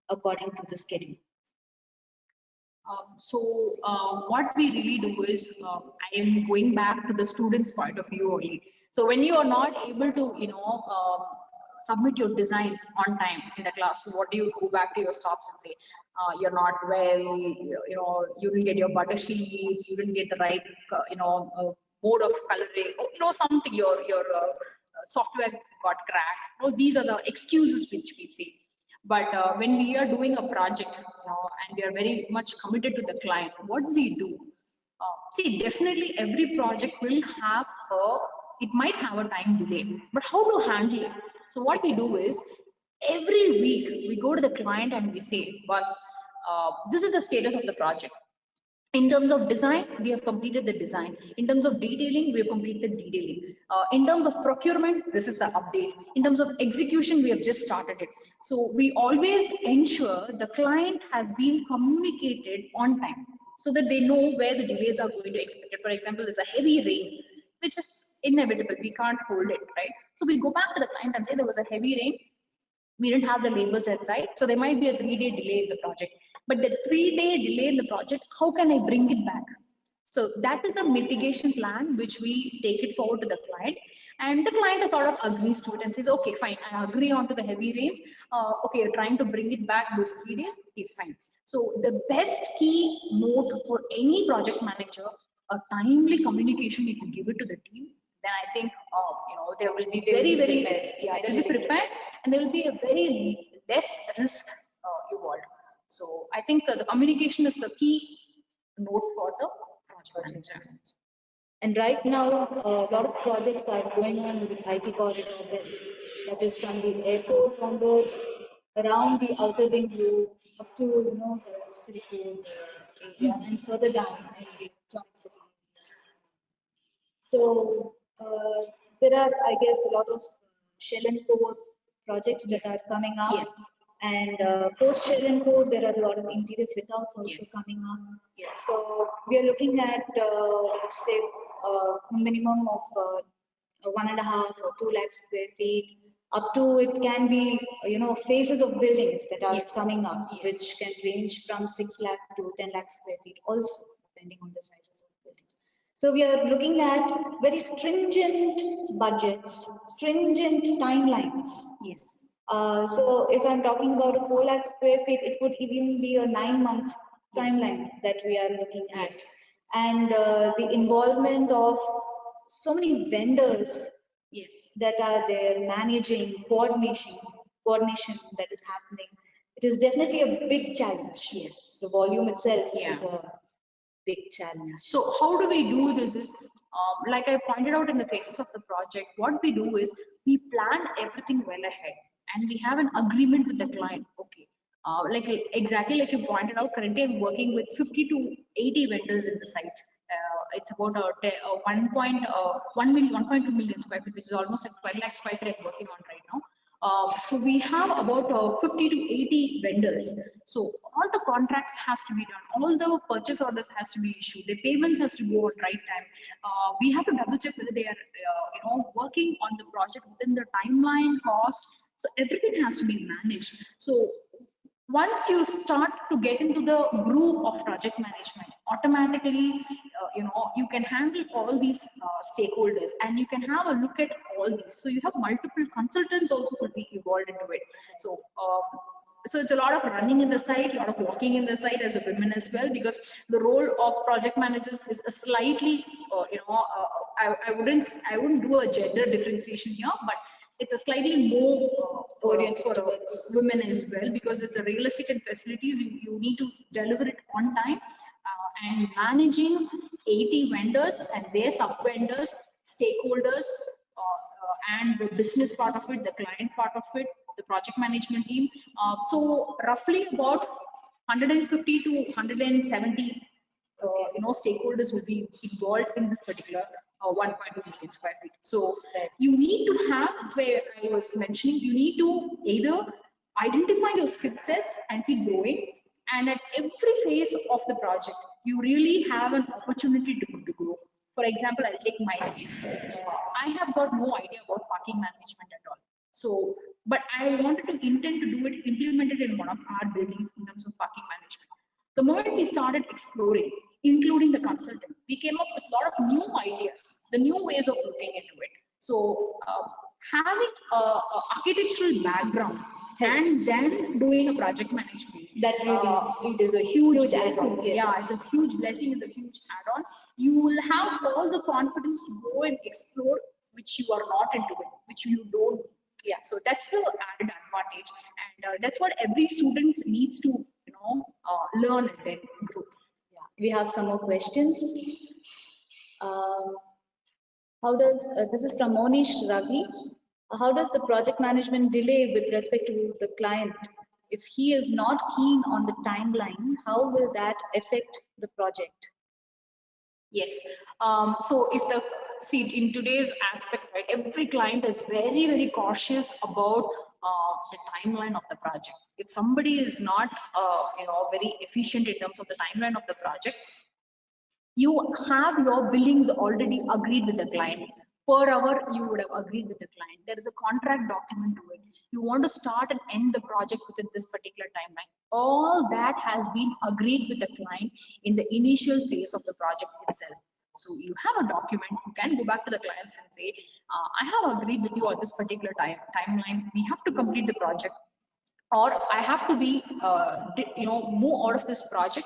according to the schedule? What we really do is, I am going back to the student's point of view only. So when you are not able to, submit your designs on time in the class, what do? You go back to your staffs and say, you're not well, you didn't get your butter sheets, you didn't get the right, mode of coloring, something, your software got cracked. These are the excuses which we see. But when we are doing a project, and we are very much committed to the client, what we do? See, definitely every project will have it might have a time delay, but how to handle it? So what we do is, every week we go to the client and we say, boss, this is the status of the project. In terms of design, we have completed the design. In terms of detailing, we have completed the detailing. In terms of procurement, this is the update. In terms of execution, we have just started it. So we always ensure the client has been communicated on time so that they know where the delays are going to expect it. For example, there's a heavy rain, which is inevitable. We can't hold it, right? So we go back to the client and say there was a heavy rain, we didn't have the labors at site, so there might be a 3-day delay in the project. But the 3-day delay in the project, how can I bring it back? So that is the mitigation plan which we take it forward to the client, and the client sort of agrees to it and says, okay, fine, I agree on to the heavy rains. Okay, you're trying to bring it back those 3 days, is fine. So the best key note for any project manager, a timely communication, if you give it to the team, then I think they will be very yeah, they'll be prepared, and there will be a very less risk involved. So I think the communication is the key note for the project manager. And right now, a lot of projects are going on with the IT corridor belt. That is from the airport onwards, around the outer ring road, up to the Silicon area, and further down in the electronic city. So there are, I guess, a lot of shell and core projects that are coming up. Yes. And post shell and core, there are a lot of interior fit outs also Yes. coming up. Yes. So we are looking at, say, a minimum of 1.5 or 2 lakh square feet. Up to it can be, phases of buildings that are Yes. coming up, Yes. which can range from 6 lakh to 10 lakh square feet also, depending on the sizes of buildings. So we are looking at very stringent budgets, stringent timelines. Yes. So if I'm talking about a 4 lakh square feet, it would even be a 9-month timeline that we are looking at. Yes. And the involvement of so many vendors Yes. that are there managing coordination that is happening. It is definitely a big challenge. Yes. The volume itself Yeah. is a big challenge. So how do we do this is, like I pointed out in the phases of the project, what we do is we plan everything well ahead and we have an agreement with the client. Okay. Exactly like you pointed out, currently I'm working with 50 to 80 vendors in the site. It's about 1.2 million square feet, which is almost like 12 lakh square feet I'm working on right now. So we have about 50 to 80 vendors. So all the contracts has to be done. All the purchase orders has to be issued. The payments has to go on right time. We have to double check whether they are, working on the project within the timeline, cost. So everything has to be managed. So once you start to get into the groove of project management, automatically, you can handle all these stakeholders and you can have a look at all these. So you have multiple consultants also could be involved into it. So it's a lot of running in the site, a lot of walking in the site as a women as well, because the role of project managers is a slightly, I wouldn't do a gender differentiation here, but it's a slightly more Oriented for towards women as well, because it's a real estate and facilities. You need to deliver it on time, and managing 80 vendors and their sub vendors, stakeholders, and the business part of it, the client part of it, the project management team. So roughly about 150 to 170 stakeholders will be involved in this particular 1.2 million square feet. So you need to have, that's why I was mentioning, you need to either identify your skill sets and keep growing. And at every phase of the project, you really have an opportunity to grow. For example, I'll take my case. I have got no idea about parking management at all. So, but I wanted to intend to do it, implement it in one of our buildings in terms of parking management. The moment we started exploring, including the consultant, we came up with a lot of new ideas, the new ways of looking into it. So, having a architectural background and then doing a project management, that really it is a huge huge blessing. add-on, yes. Yeah, it's a huge blessing, it's a huge add-on. You will have all the confidence to go and explore which you are not into it, which you don't. Yeah, so that's the added advantage, and that's what every student needs to learn and then grow. Yeah, we have some more questions. Um, how does this is from Monish Ravi? How does the project management delay with respect to the client? If he is not keen on the timeline, how will that affect the project? Yes. So if the see in today's aspect, right, every client is very, very cautious about the timeline of the project. If somebody is not, very efficient in terms of the timeline of the project, you have your billings already agreed with the client. Per hour, you would have agreed with the client. There is a contract document to it. You want to start and end the project within this particular timeline. All that has been agreed with the client in the initial phase of the project itself. So you have a document, you can go back to the clients and say, I have agreed with you on this particular timeline. We have to complete the project, or I have to be, move out of this project.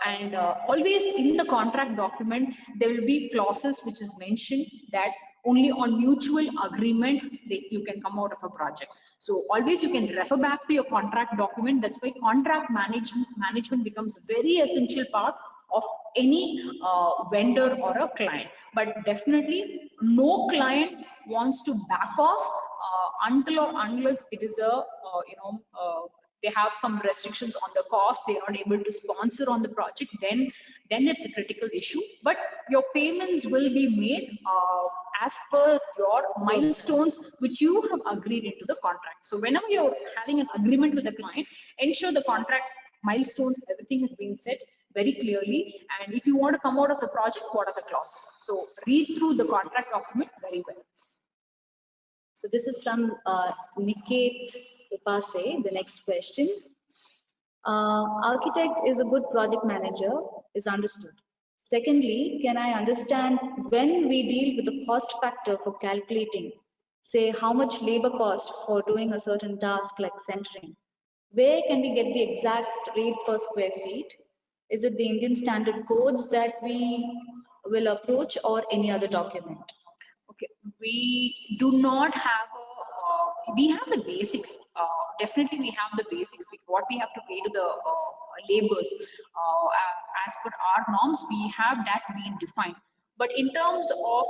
And always in the contract document, there will be clauses which is mentioned that only on mutual agreement you can come out of a project. So always you can refer back to your contract document. That's why contract management becomes a very essential part of any vendor or a client. But definitely no client wants to back off until or unless it is a they have some restrictions on the cost, they're not able to sponsor on the project, then it's a critical issue. But your payments will be made as per your milestones which you have agreed into the contract. So whenever you're having an agreement with the client, ensure the contract milestones, everything has been set very clearly. And if you want to come out of the project, what are the clauses? So read through the contract document very well. So this is from Niket Upase, the next question. Architect is a good project manager, is understood. Secondly, can I understand when we deal with the cost factor for calculating, say how much labor cost for doing a certain task like centering? Where can we get the exact rate per square feet? Is it the Indian standard codes that we will approach or any other document? Okay, we do not have we have the basics. Definitely, we have the basics with what we have to pay to the laborers. As per our norms, we have that being defined. But in terms of,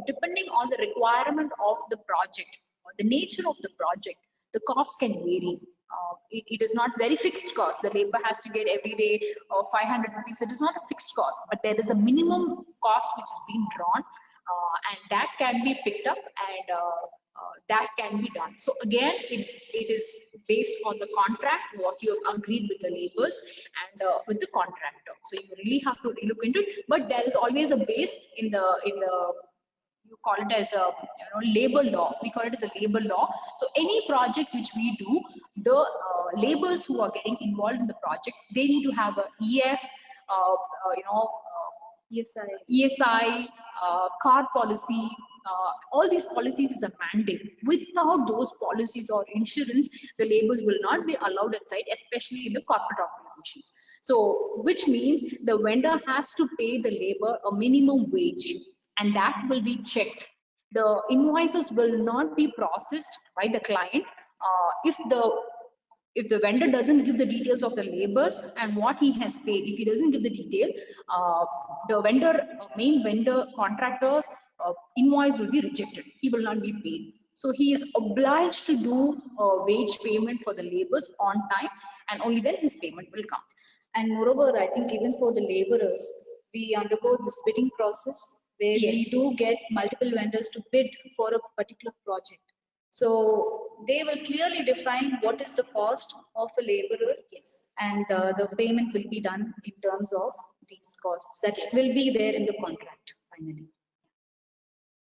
depending on the requirement of the project, or the nature of the project, the cost can vary. It is not very fixed cost. The labor has to get every day 500 rupees. It is not a fixed cost, but there is a minimum cost which is being drawn, and that can be picked up, and that can be done. So again, it is based on the contract, what you have agreed with the laborers and with the contractor. So you really have to look into it. But there is always a base in the you call it as a labor law. We call it as a labor law. So any project which we do, the laborers who are getting involved in the project, they need to have a EF, ESI, car policy. All these policies is a mandate. Without those policies or insurance, the laborers will not be allowed inside, especially in the corporate organizations. So, which means the vendor has to pay the labor a minimum wage, and that will be checked. The invoices will not be processed by the client if the vendor doesn't give the details of the labors and what he has paid. If he doesn't give the detail, the vendor, main vendor contractors invoice will be rejected. He will not be paid. So he is obliged to do wage payment for the labors on time, and only then his payment will come. And moreover, I think even for the laborers, we undergo this bidding process where we do get multiple vendors to bid for a particular project. So they will clearly define what is the cost of a laborer, and the payment will be done in terms of these costs that will be there in the contract finally.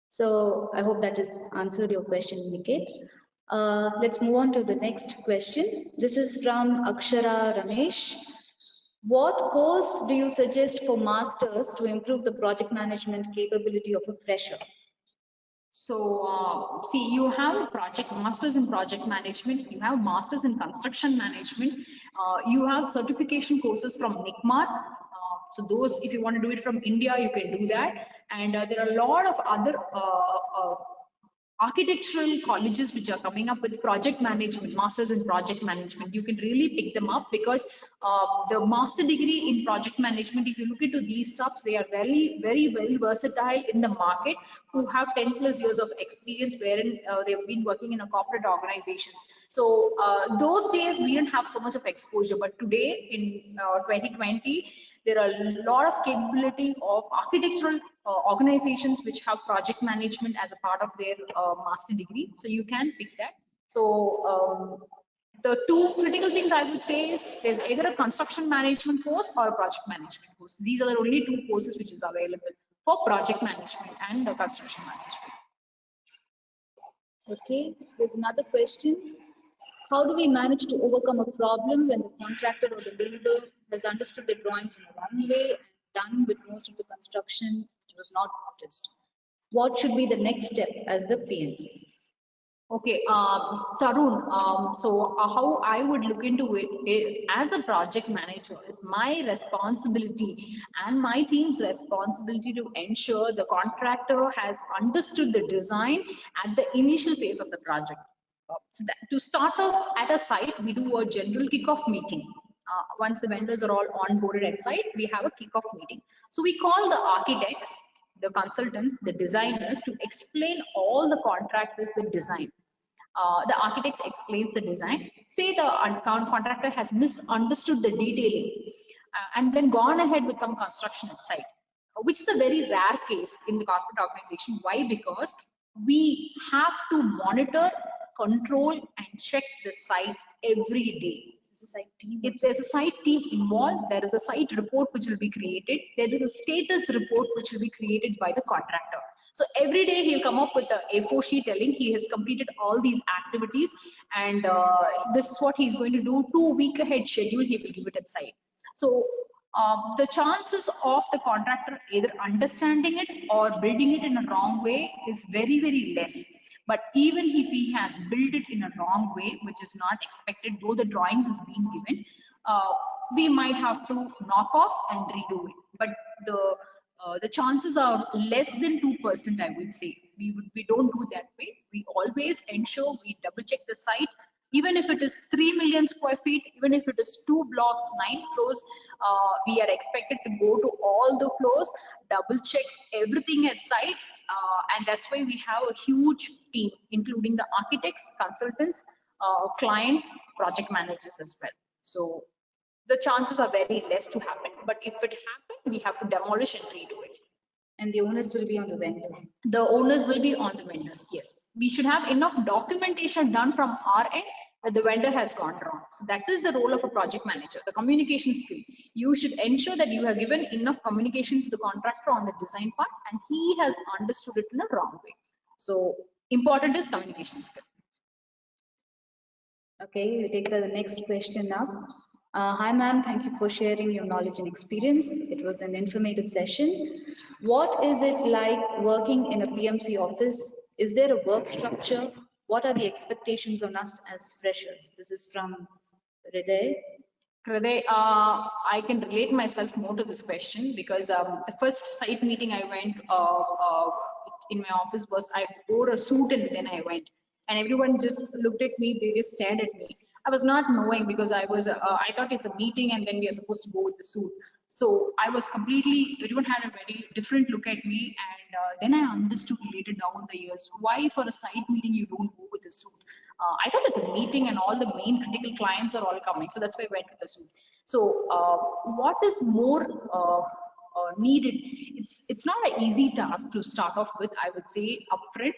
So I hope that has answered your question, Niket. Let's move on to the next question. This is from Akshara Ramesh. What course do you suggest for masters to improve the project management capability of a fresher? So, see, you have project masters in project management, you have masters in construction management, you have certification courses from NICMAR. So those, if you want to do it from India, you can do that. And there are a lot of other architectural colleges which are coming up with project management, masters in project management. You can really pick them up because the master degree in project management, if you look into these stuffs, they are very well versatile in the market, who have 10 plus years of experience wherein they've been working in a corporate organizations. So those days we didn't have so much of exposure, but today in 2020, there are a lot of capability of architectural organizations which have project management as a part of their master degree. So you can pick that. So the two critical things I would say is there's either a construction management course or a project management course. These are the only two courses which is available for project management and construction management. Okay, there's another question. How do we manage to overcome a problem when the contractor or the builder has understood the drawings in a wrong way and done with most of the construction which was not noticed? What should be the next step as the PM? Okay, Tarun, how I would look into it is, as a project manager, it's my responsibility and my team's responsibility to ensure the contractor has understood the design at the initial phase of the project. To start off at a site, we do a general kickoff meeting. Once the vendors are all onboarded at site, we have a kickoff meeting. So we call the architects, the consultants, the designers to explain all the contractors the design. The architects explains the design. Say the contractor has misunderstood the detailing and then gone ahead with some construction at site, which is a very rare case in the corporate organization. Why? Because we have to monitor, control, and check the site every day. If there's a site team involved, there is a site report which will be created. There is a status report which will be created by the contractor. So every day he'll come up with a A4 sheet telling he has completed all these activities, and this is what he's going to do. 2 week ahead schedule he will give it at site. So the chances of the contractor either understanding it or building it in a wrong way is very less. But even if he has built it in a wrong way, which is not expected, though the drawings is being given, we might have to knock off and redo it. But the chances are less than 2%, I would say. We don't do that way. We always ensure we double check the site, even if it is 3 million square feet, even if it is 2 blocks, 9 floors, we are expected to go to all the floors, double check everything at site, and that's why we have a huge team, including the architects, consultants, client, project managers as well. So the chances are very less to happen. But if it happens, we have to demolish and redo it. And the onus will be on the vendor. The owners will be on the vendors, yes. We should have enough documentation done from our end that the vendor has gone wrong. So that is the role of a project manager, the communication skill. You should ensure that you have given enough communication to the contractor on the design part and he has understood it in a wrong way. So important is communication skill. Okay, we take the next question now. Hi ma'am, thank you for sharing your knowledge and experience. It was an informative session. What is it like working in a PMC office? Is there a work structure? What are the expectations on us as freshers? This is from Hriday. Hriday, I can relate myself more to this question because the first site meeting I went in my office was I wore a suit and then I went. And everyone just looked at me, they just stared at me. I was not knowing because I thought it's a meeting and then we are supposed to go with the suit. So I was completely, everyone had a very different look at me, and then I understood later down the years why for a site meeting you don't go with a suit. I thought it's a meeting and all the main critical clients are all coming, so that's why I went with the suit. So what is more needed? It's not an easy task to start off with, I would say upfront.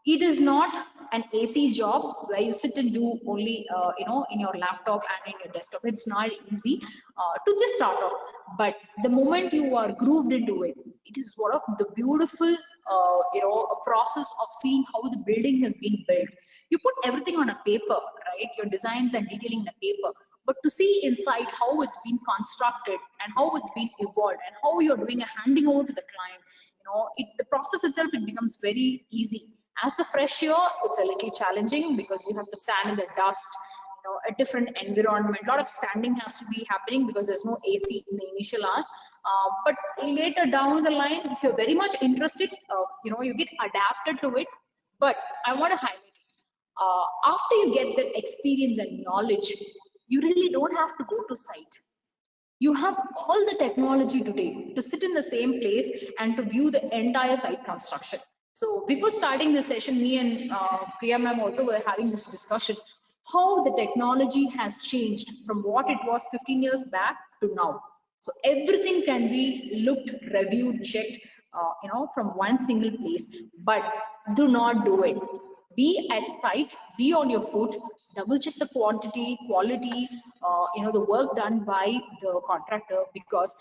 It is not an AC job where you sit and do only in your laptop and in your desktop. It's not easy to just start off, but the moment you are grooved into it, it is one of the beautiful a process of seeing how the building has been built. You put everything on a paper, right? Your designs and detailing in a paper, but to see inside how it's been constructed and how it's been evolved and how you're doing a handing over to the client, the process itself, it becomes very easy. As a fresher, it's a little challenging because you have to stand in the dust, a different environment. A lot of standing has to be happening because there's no AC in the initial hours. But later down the line, if you're very much interested, you get adapted to it. But I want to highlight after you get that experience and knowledge, you really don't have to go to site. You have all the technology today to sit in the same place and to view the entire site construction. So before starting the session, me and Priya ma'am also were having this discussion, how the technology has changed from what it was 15 years back to now. So everything can be looked, reviewed, checked, from one single place, but do not do it. Be at site, be on your foot, double check the quantity, quality, the work done by the contractor, because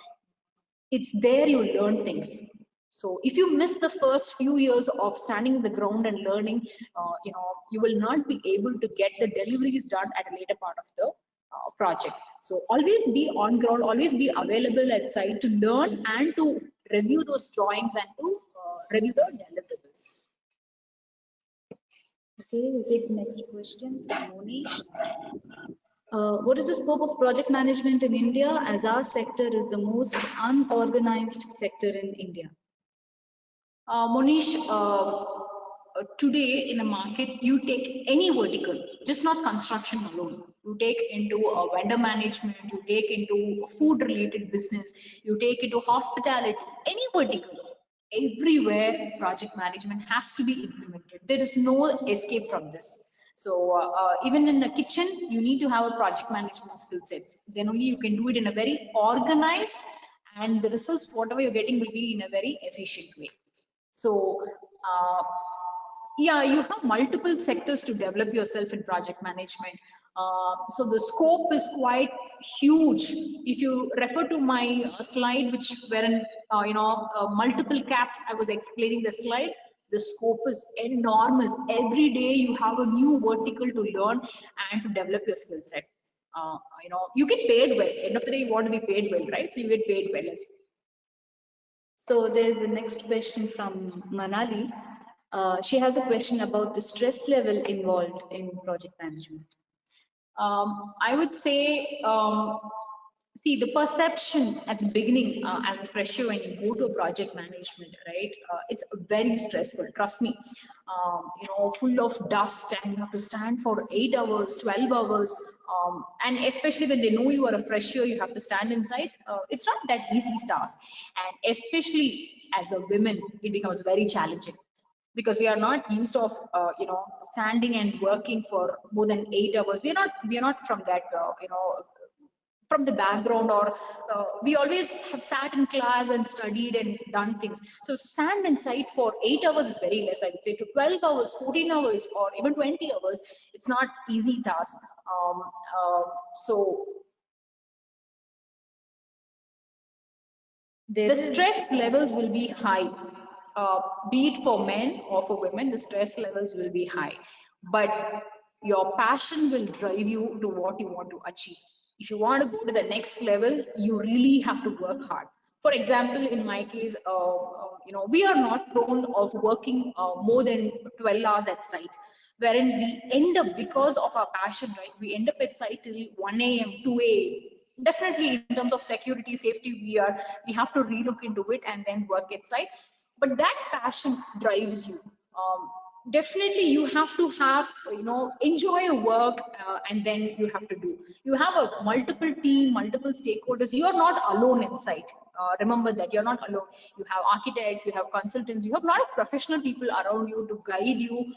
it's there you learn things. So if you miss the first few years of standing in the ground and learning, you will not be able to get the deliveries done at a later part of the project. So always be on ground, always be available at site to learn and to review those drawings and to review the deliverables. Okay, we'll take the next question from Monish. What is the scope of project management in India, as our sector is the most unorganized sector in India? Monish, today in the market, you take any vertical, just not construction alone. You take into vendor management, you take into food related business, you take into hospitality, any vertical. Everywhere project management has to be implemented. There is no escape from this. So even in the kitchen, you need to have a project management skill sets. Then only you can do it in a very organized, and the results, whatever you're getting, will be in a very efficient way. So, yeah, you have multiple sectors to develop yourself in project management. So the scope is quite huge. If you refer to my slide, which wherein multiple caps, I was explaining the slide. The scope is enormous. Every day you have a new vertical to learn and to develop your skill set. You get paid well. End of the day, you want to be paid well, right? So you get paid well as well. So there's the next question from Manali. She has a question about the stress level involved in project management. I would say, see, the perception at the beginning as a fresher when you go to a project management, right? It's very stressful. Trust me. Full of dust, and you have to stand for 8 hours, 12 hours, and especially when they know you are a fresher, you have to stand inside. It's not that easy task, and especially as a woman, it becomes very challenging because we are not used of standing and working for more than 8 hours. We are not from that from the background, or we always have sat in class and studied and done things. So stand in sight for 8 hours is very less. I would say to 12 hours, 14 hours, or even 20 hours, it's not easy task. So the stress levels will be high, be it for men or for women. The stress levels will be high, but your passion will drive you to what you want to achieve. If you want to go to the next level, you really have to work hard. For example, in my case, we are not prone of working more than 12 hours at site, wherein we end up, because of our passion, right? We end up at site till 1 a.m., 2 a.m. Definitely, in terms of security, safety, we have to relook into it and then work at site. But that passion drives you. Definitely you have to have enjoy your work, and then you have a multiple team, multiple stakeholders. You are not alone in site. Remember that you're not alone. You have architects, you have consultants, you have a lot of professional people around you to guide you,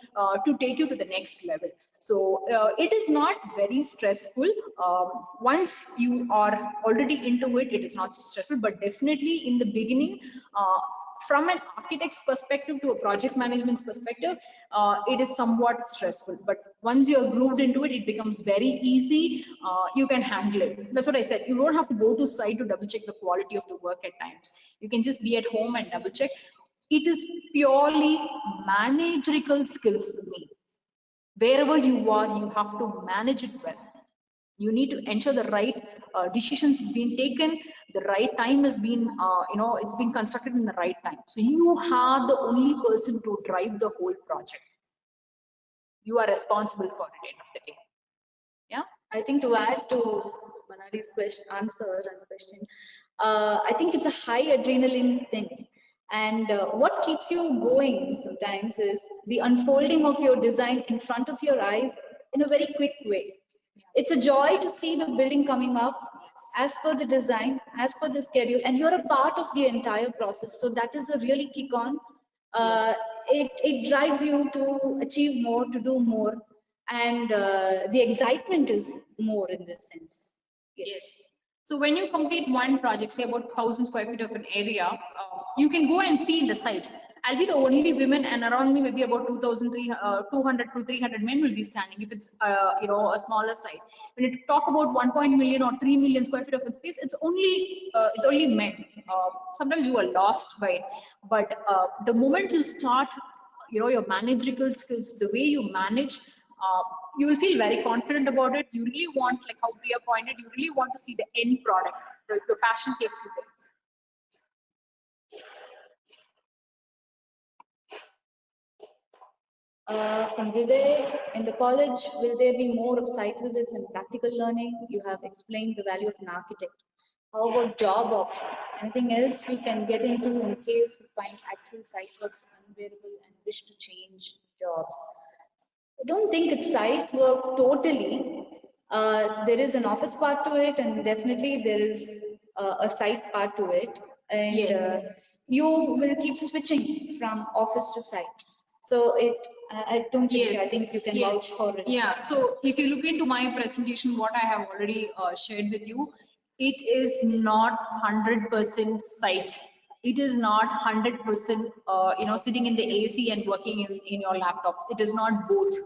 to take you to the next level. So it is not very stressful. Once you are already into it, it is not stressful, but definitely in the beginning, from an architect's perspective to a project management's perspective, it is somewhat stressful. But once you're grooved into it, it becomes very easy. You can handle it. That's what I said. You don't have to go to site to double check the quality of the work at times. You can just be at home and double check. It is purely managerial skills for me. Wherever you are, you have to manage it well. You need to ensure the right decisions has been taken, the right time has been it's been constructed in the right time. So you are the only person to drive the whole project. You are responsible for it at the end of the day. Yeah. I think to add to Manali's answer and question, I think it's a high adrenaline thing. And what keeps you going sometimes is the unfolding of your design in front of your eyes in a very quick way. It's a joy to see the building coming up as per the design, as per the schedule, and you're a part of the entire process. So that is a really kick on. Uh, it drives you to achieve more, to do more, and the excitement is more in this sense. Yes. So when you complete one project, say about 1,000 square feet of an area, you can go and see the site. I'll be the only women, and around me maybe about 200 to 300 men will be standing if it's a smaller site. When you talk about 1 million or 3 million square feet of a space, it's only men. Sometimes you are lost by it, but the moment you start, your managerial skills, the way you manage, you will feel very confident about it. You really want, like how Priya pointed, you really want to see the end product. The passion takes you there. From Hriday, in the college, will there be more of site visits and practical learning? You have explained the value of an architect. How about job options? Anything else we can get into in case we find actual site works unbearable and wish to change jobs? I don't think it's site work totally. There is an office part to it, and definitely there is a site part to it. And Yes. you will keep switching from office to site. So I don't think, I think you can vouch for it. Yeah. So if you look into my presentation, what I have already shared with you, it is not 100% site. It is not 100%, sitting in the AC and working in your laptops. It is not both.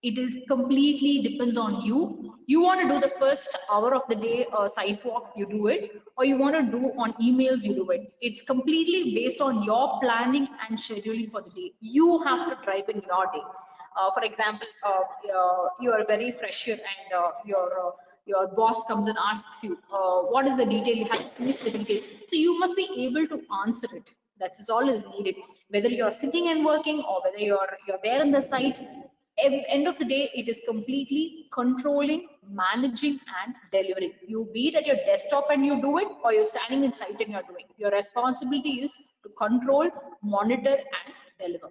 It is completely depends on you want to do the first hour of the day site walk, you do it, or you want to do on emails, you do it. It's completely based on your planning and scheduling for the day. You have to drive in your day. For example, you are very fresher, and your boss comes and asks you, what is the detail, you have to finish the detail, so you must be able to answer it. That is all is needed, whether you're sitting and working or whether you're there in the site. End of the day, it is completely controlling, managing, and delivering. You be it at your desktop and you do it, or you're standing in site and you're doing. Your responsibility is to control, monitor, and deliver.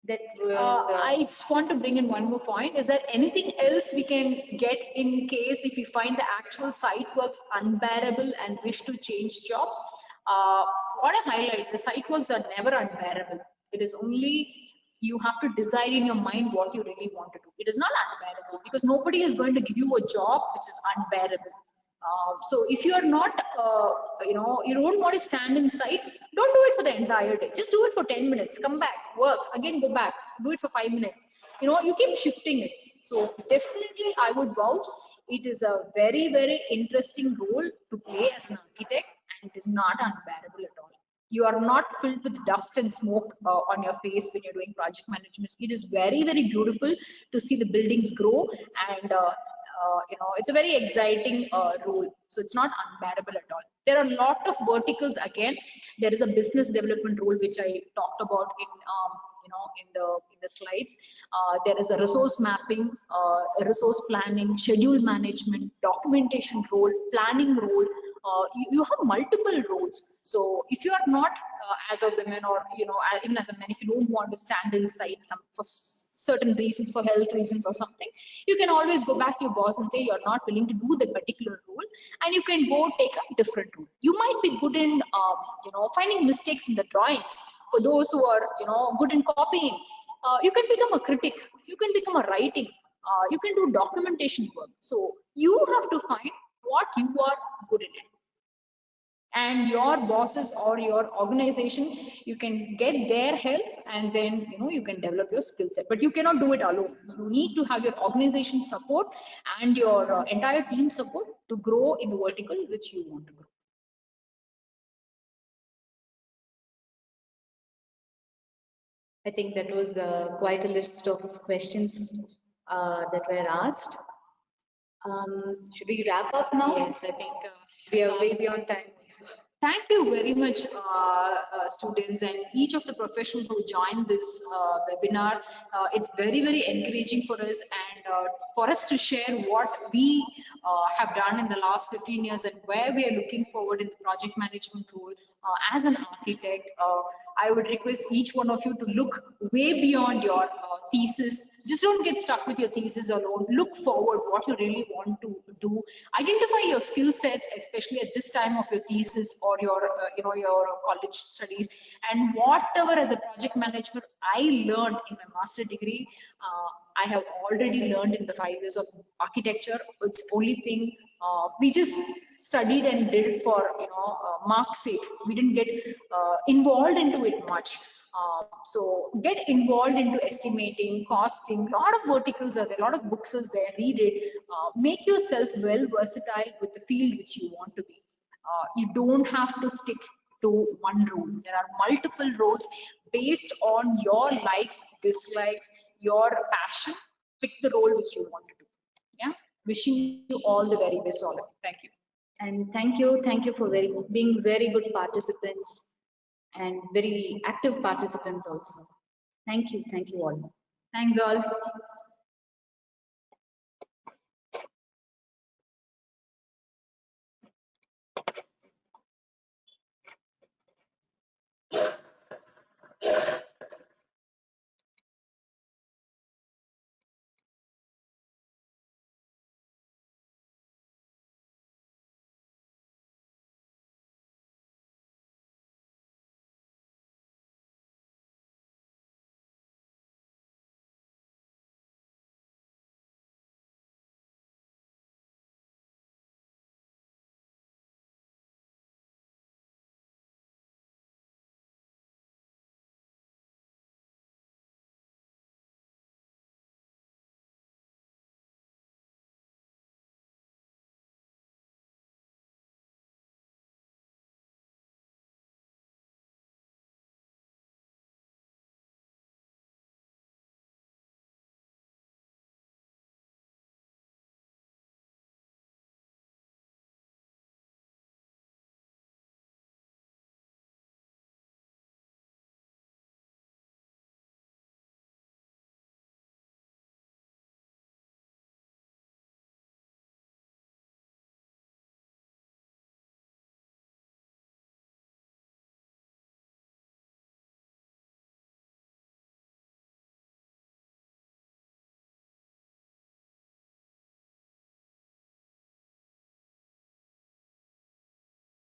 That was I just want to bring in one more point. Is there anything else we can get in case if we find the actual site works unbearable and wish to change jobs? Uh, what I highlight, the site works are never unbearable. It is only you have to decide in your mind what you really want to do. It is not unbearable because nobody is going to give you a job which is unbearable. So if you are not, you don't want to stand inside, don't do it for the entire day. Just do it for 10 minutes, come back, work, again go back, do it for 5 minutes. You keep shifting it. So definitely I would vouch, it is a very, very interesting role to play as an architect, and it is not unbearable at all. You are not filled with dust and smoke on your face when you're doing project management. It is very, very beautiful to see the buildings grow, and it's a very exciting role. So it's not unbearable at all. There are a lot of verticals. Again, there is a business development role which I talked about in the slides. There is a resource mapping, a resource planning, schedule management, documentation role, planning role. You have multiple roles. So if you are not, as a woman, or even as a man, if you don't want to stand inside some for certain reasons, for health reasons or something, you can always go back to your boss and say you're not willing to do the particular role, and you can go take a different role. You might be good in finding mistakes in the drawings. For those who are good in copying, you can become a critic, you can become a writing, you can do documentation work. So you have to find what you are good in it, and your bosses or your organization, you can get their help, and then you can develop your skill set. But you cannot do it alone. You need to have your organization support and your entire team support to grow in the vertical which you want to grow. I think that was quite a list of questions that were asked. Should we wrap up now? Yes, I think We are way beyond time. Thank you very much, students, and each of the professionals who joined this webinar. It's very, very encouraging for us, and for us to share what we have done in the last 15 years and where we are looking forward in the project management role as an architect. I would request each one of you to look way beyond your thesis. Just don't get stuck with your thesis alone. Look forward what you really want to do. Identify your skill sets, especially at this time of your thesis or your your college studies, and whatever as a project management I learned in my master degree, I have already learned in the 5 years of architecture. It's only thing we just studied and did it for mark's sake. We didn't get involved into it much. So get involved into estimating, costing. A lot of verticals are there, a lot of books is there. Read it. Make yourself well versatile with the field which you want to be. You don't have to stick to one role. There are multiple roles based on your likes, dislikes, your passion. Pick the role which you want to do. Yeah. Wishing you all the very best, all of you. Thank you. And thank you for being very good participants and very active participants also. Thank you all. Thanks all.